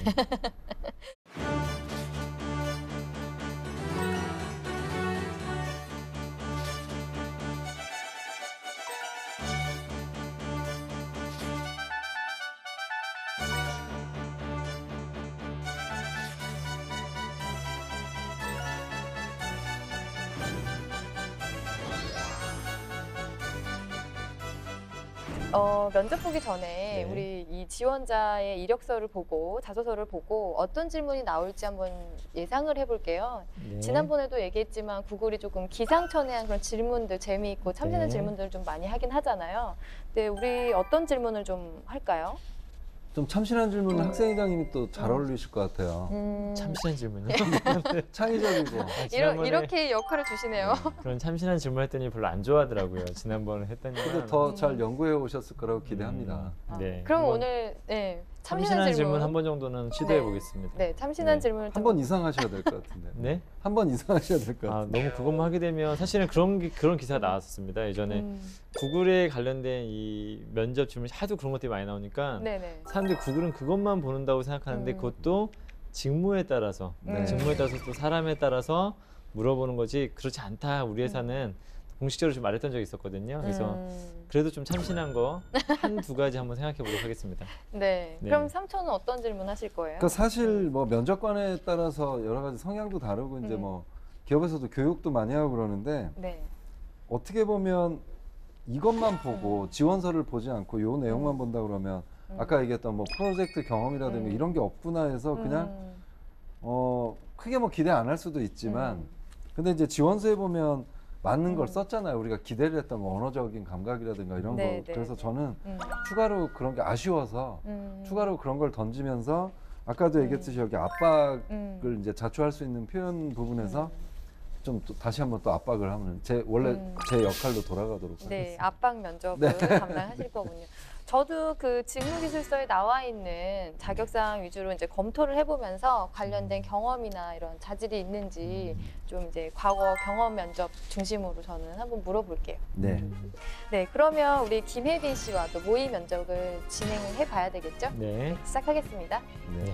S14: 면접 보기 전에 우리 이 지원자의 이력서를 보고 자소서를 보고 어떤 질문이 나올지 한번 예상을 해볼게요.
S12: 네.
S14: 지난번에도 얘기했지만 구글이 조금 기상천외한 그런 질문들, 재미있고 참신한
S12: 네.
S14: 질문들을 좀 많이 하긴 하잖아요. 근데 우리 어떤 질문을 좀 할까요?
S13: 좀 참신한 질문은 학생회장님이 또 잘 어울리실 것 같아요.
S12: 참신한 질문요?
S13: 창의적이고.
S14: 이렇게 역할을 주시네요.
S12: 그런 참신한 질문 했더니 별로 안 좋아하더라고요. 지난번에 했더니.
S13: 근데 더 잘 연구해 오셨을 거라고 기대합니다.
S12: 네.
S14: 그럼
S12: 한번
S14: 오늘
S12: 참신한 질문 한 번 정도는 시도해 보겠습니다.
S14: 네, 참신한 질문을
S13: 한 번 이상 하셔야 될 것 같은데.
S12: 네?
S13: 한 번 이상 하셔야 될 것 같은데.
S12: 너무 그것만 하게 되면 사실은 그런 기사가 나왔었습니다. 예전에 구글에 관련된 이 면접 질문이 하도 그런 것들이 많이 나오니까
S14: 네네.
S12: 사람들이 구글은 그것만 보는다고 생각하는데 그것도 직무에 따라서 또 사람에 따라서 물어보는 거지 그렇지 않다. 우리 회사는 공식적으로 좀 말했던 적이 있었거든요. 그래서 그래도 좀 참신한 거 한두 가지 한번 생각해 보도록 하겠습니다.
S14: 네. 그럼 삼촌은 어떤 질문 하실 거예요?
S13: 그러니까 사실 뭐 면접관에 따라서 여러 가지 성향도 다르고 이제 뭐 기업에서도 교육도 많이 하고 그러는데 어떻게 보면 이것만 보고 지원서를 보지 않고 요 내용만 본다 그러면 아까 얘기했던 뭐 프로젝트 경험이라든가 이런 게 없구나 해서 그냥 크게 뭐 기대 안 할 수도 있지만 근데 이제 지원서에 보면 맞는 걸 썼잖아요. 우리가 기대를 했던 뭐 언어적인 감각이라든가 이런 거. 그래서 저는 추가로 그런 게 아쉬워서 추가로 그런 걸 던지면서 아까도 얘기했듯이 여기 압박을 이제 자초할 수 있는 표현 부분에서 좀 또 다시 한번 또 압박을 하면 원래 제 역할로 돌아가도록 하겠습니다.
S14: 네, 압박 면접을 담당하실 거군요. 저도 그 직무기술서에 나와 있는 자격사항 위주로 이제 검토를 해보면서 관련된 경험이나 이런 자질이 있는지 좀 이제 과거 경험 면접 중심으로 저는 한번 물어볼게요.
S13: 네.
S14: 네, 그러면 우리 김혜빈 씨와 또 모의 면접을 진행을 해봐야 되겠죠?
S12: 네.
S14: 시작하겠습니다.
S13: 네.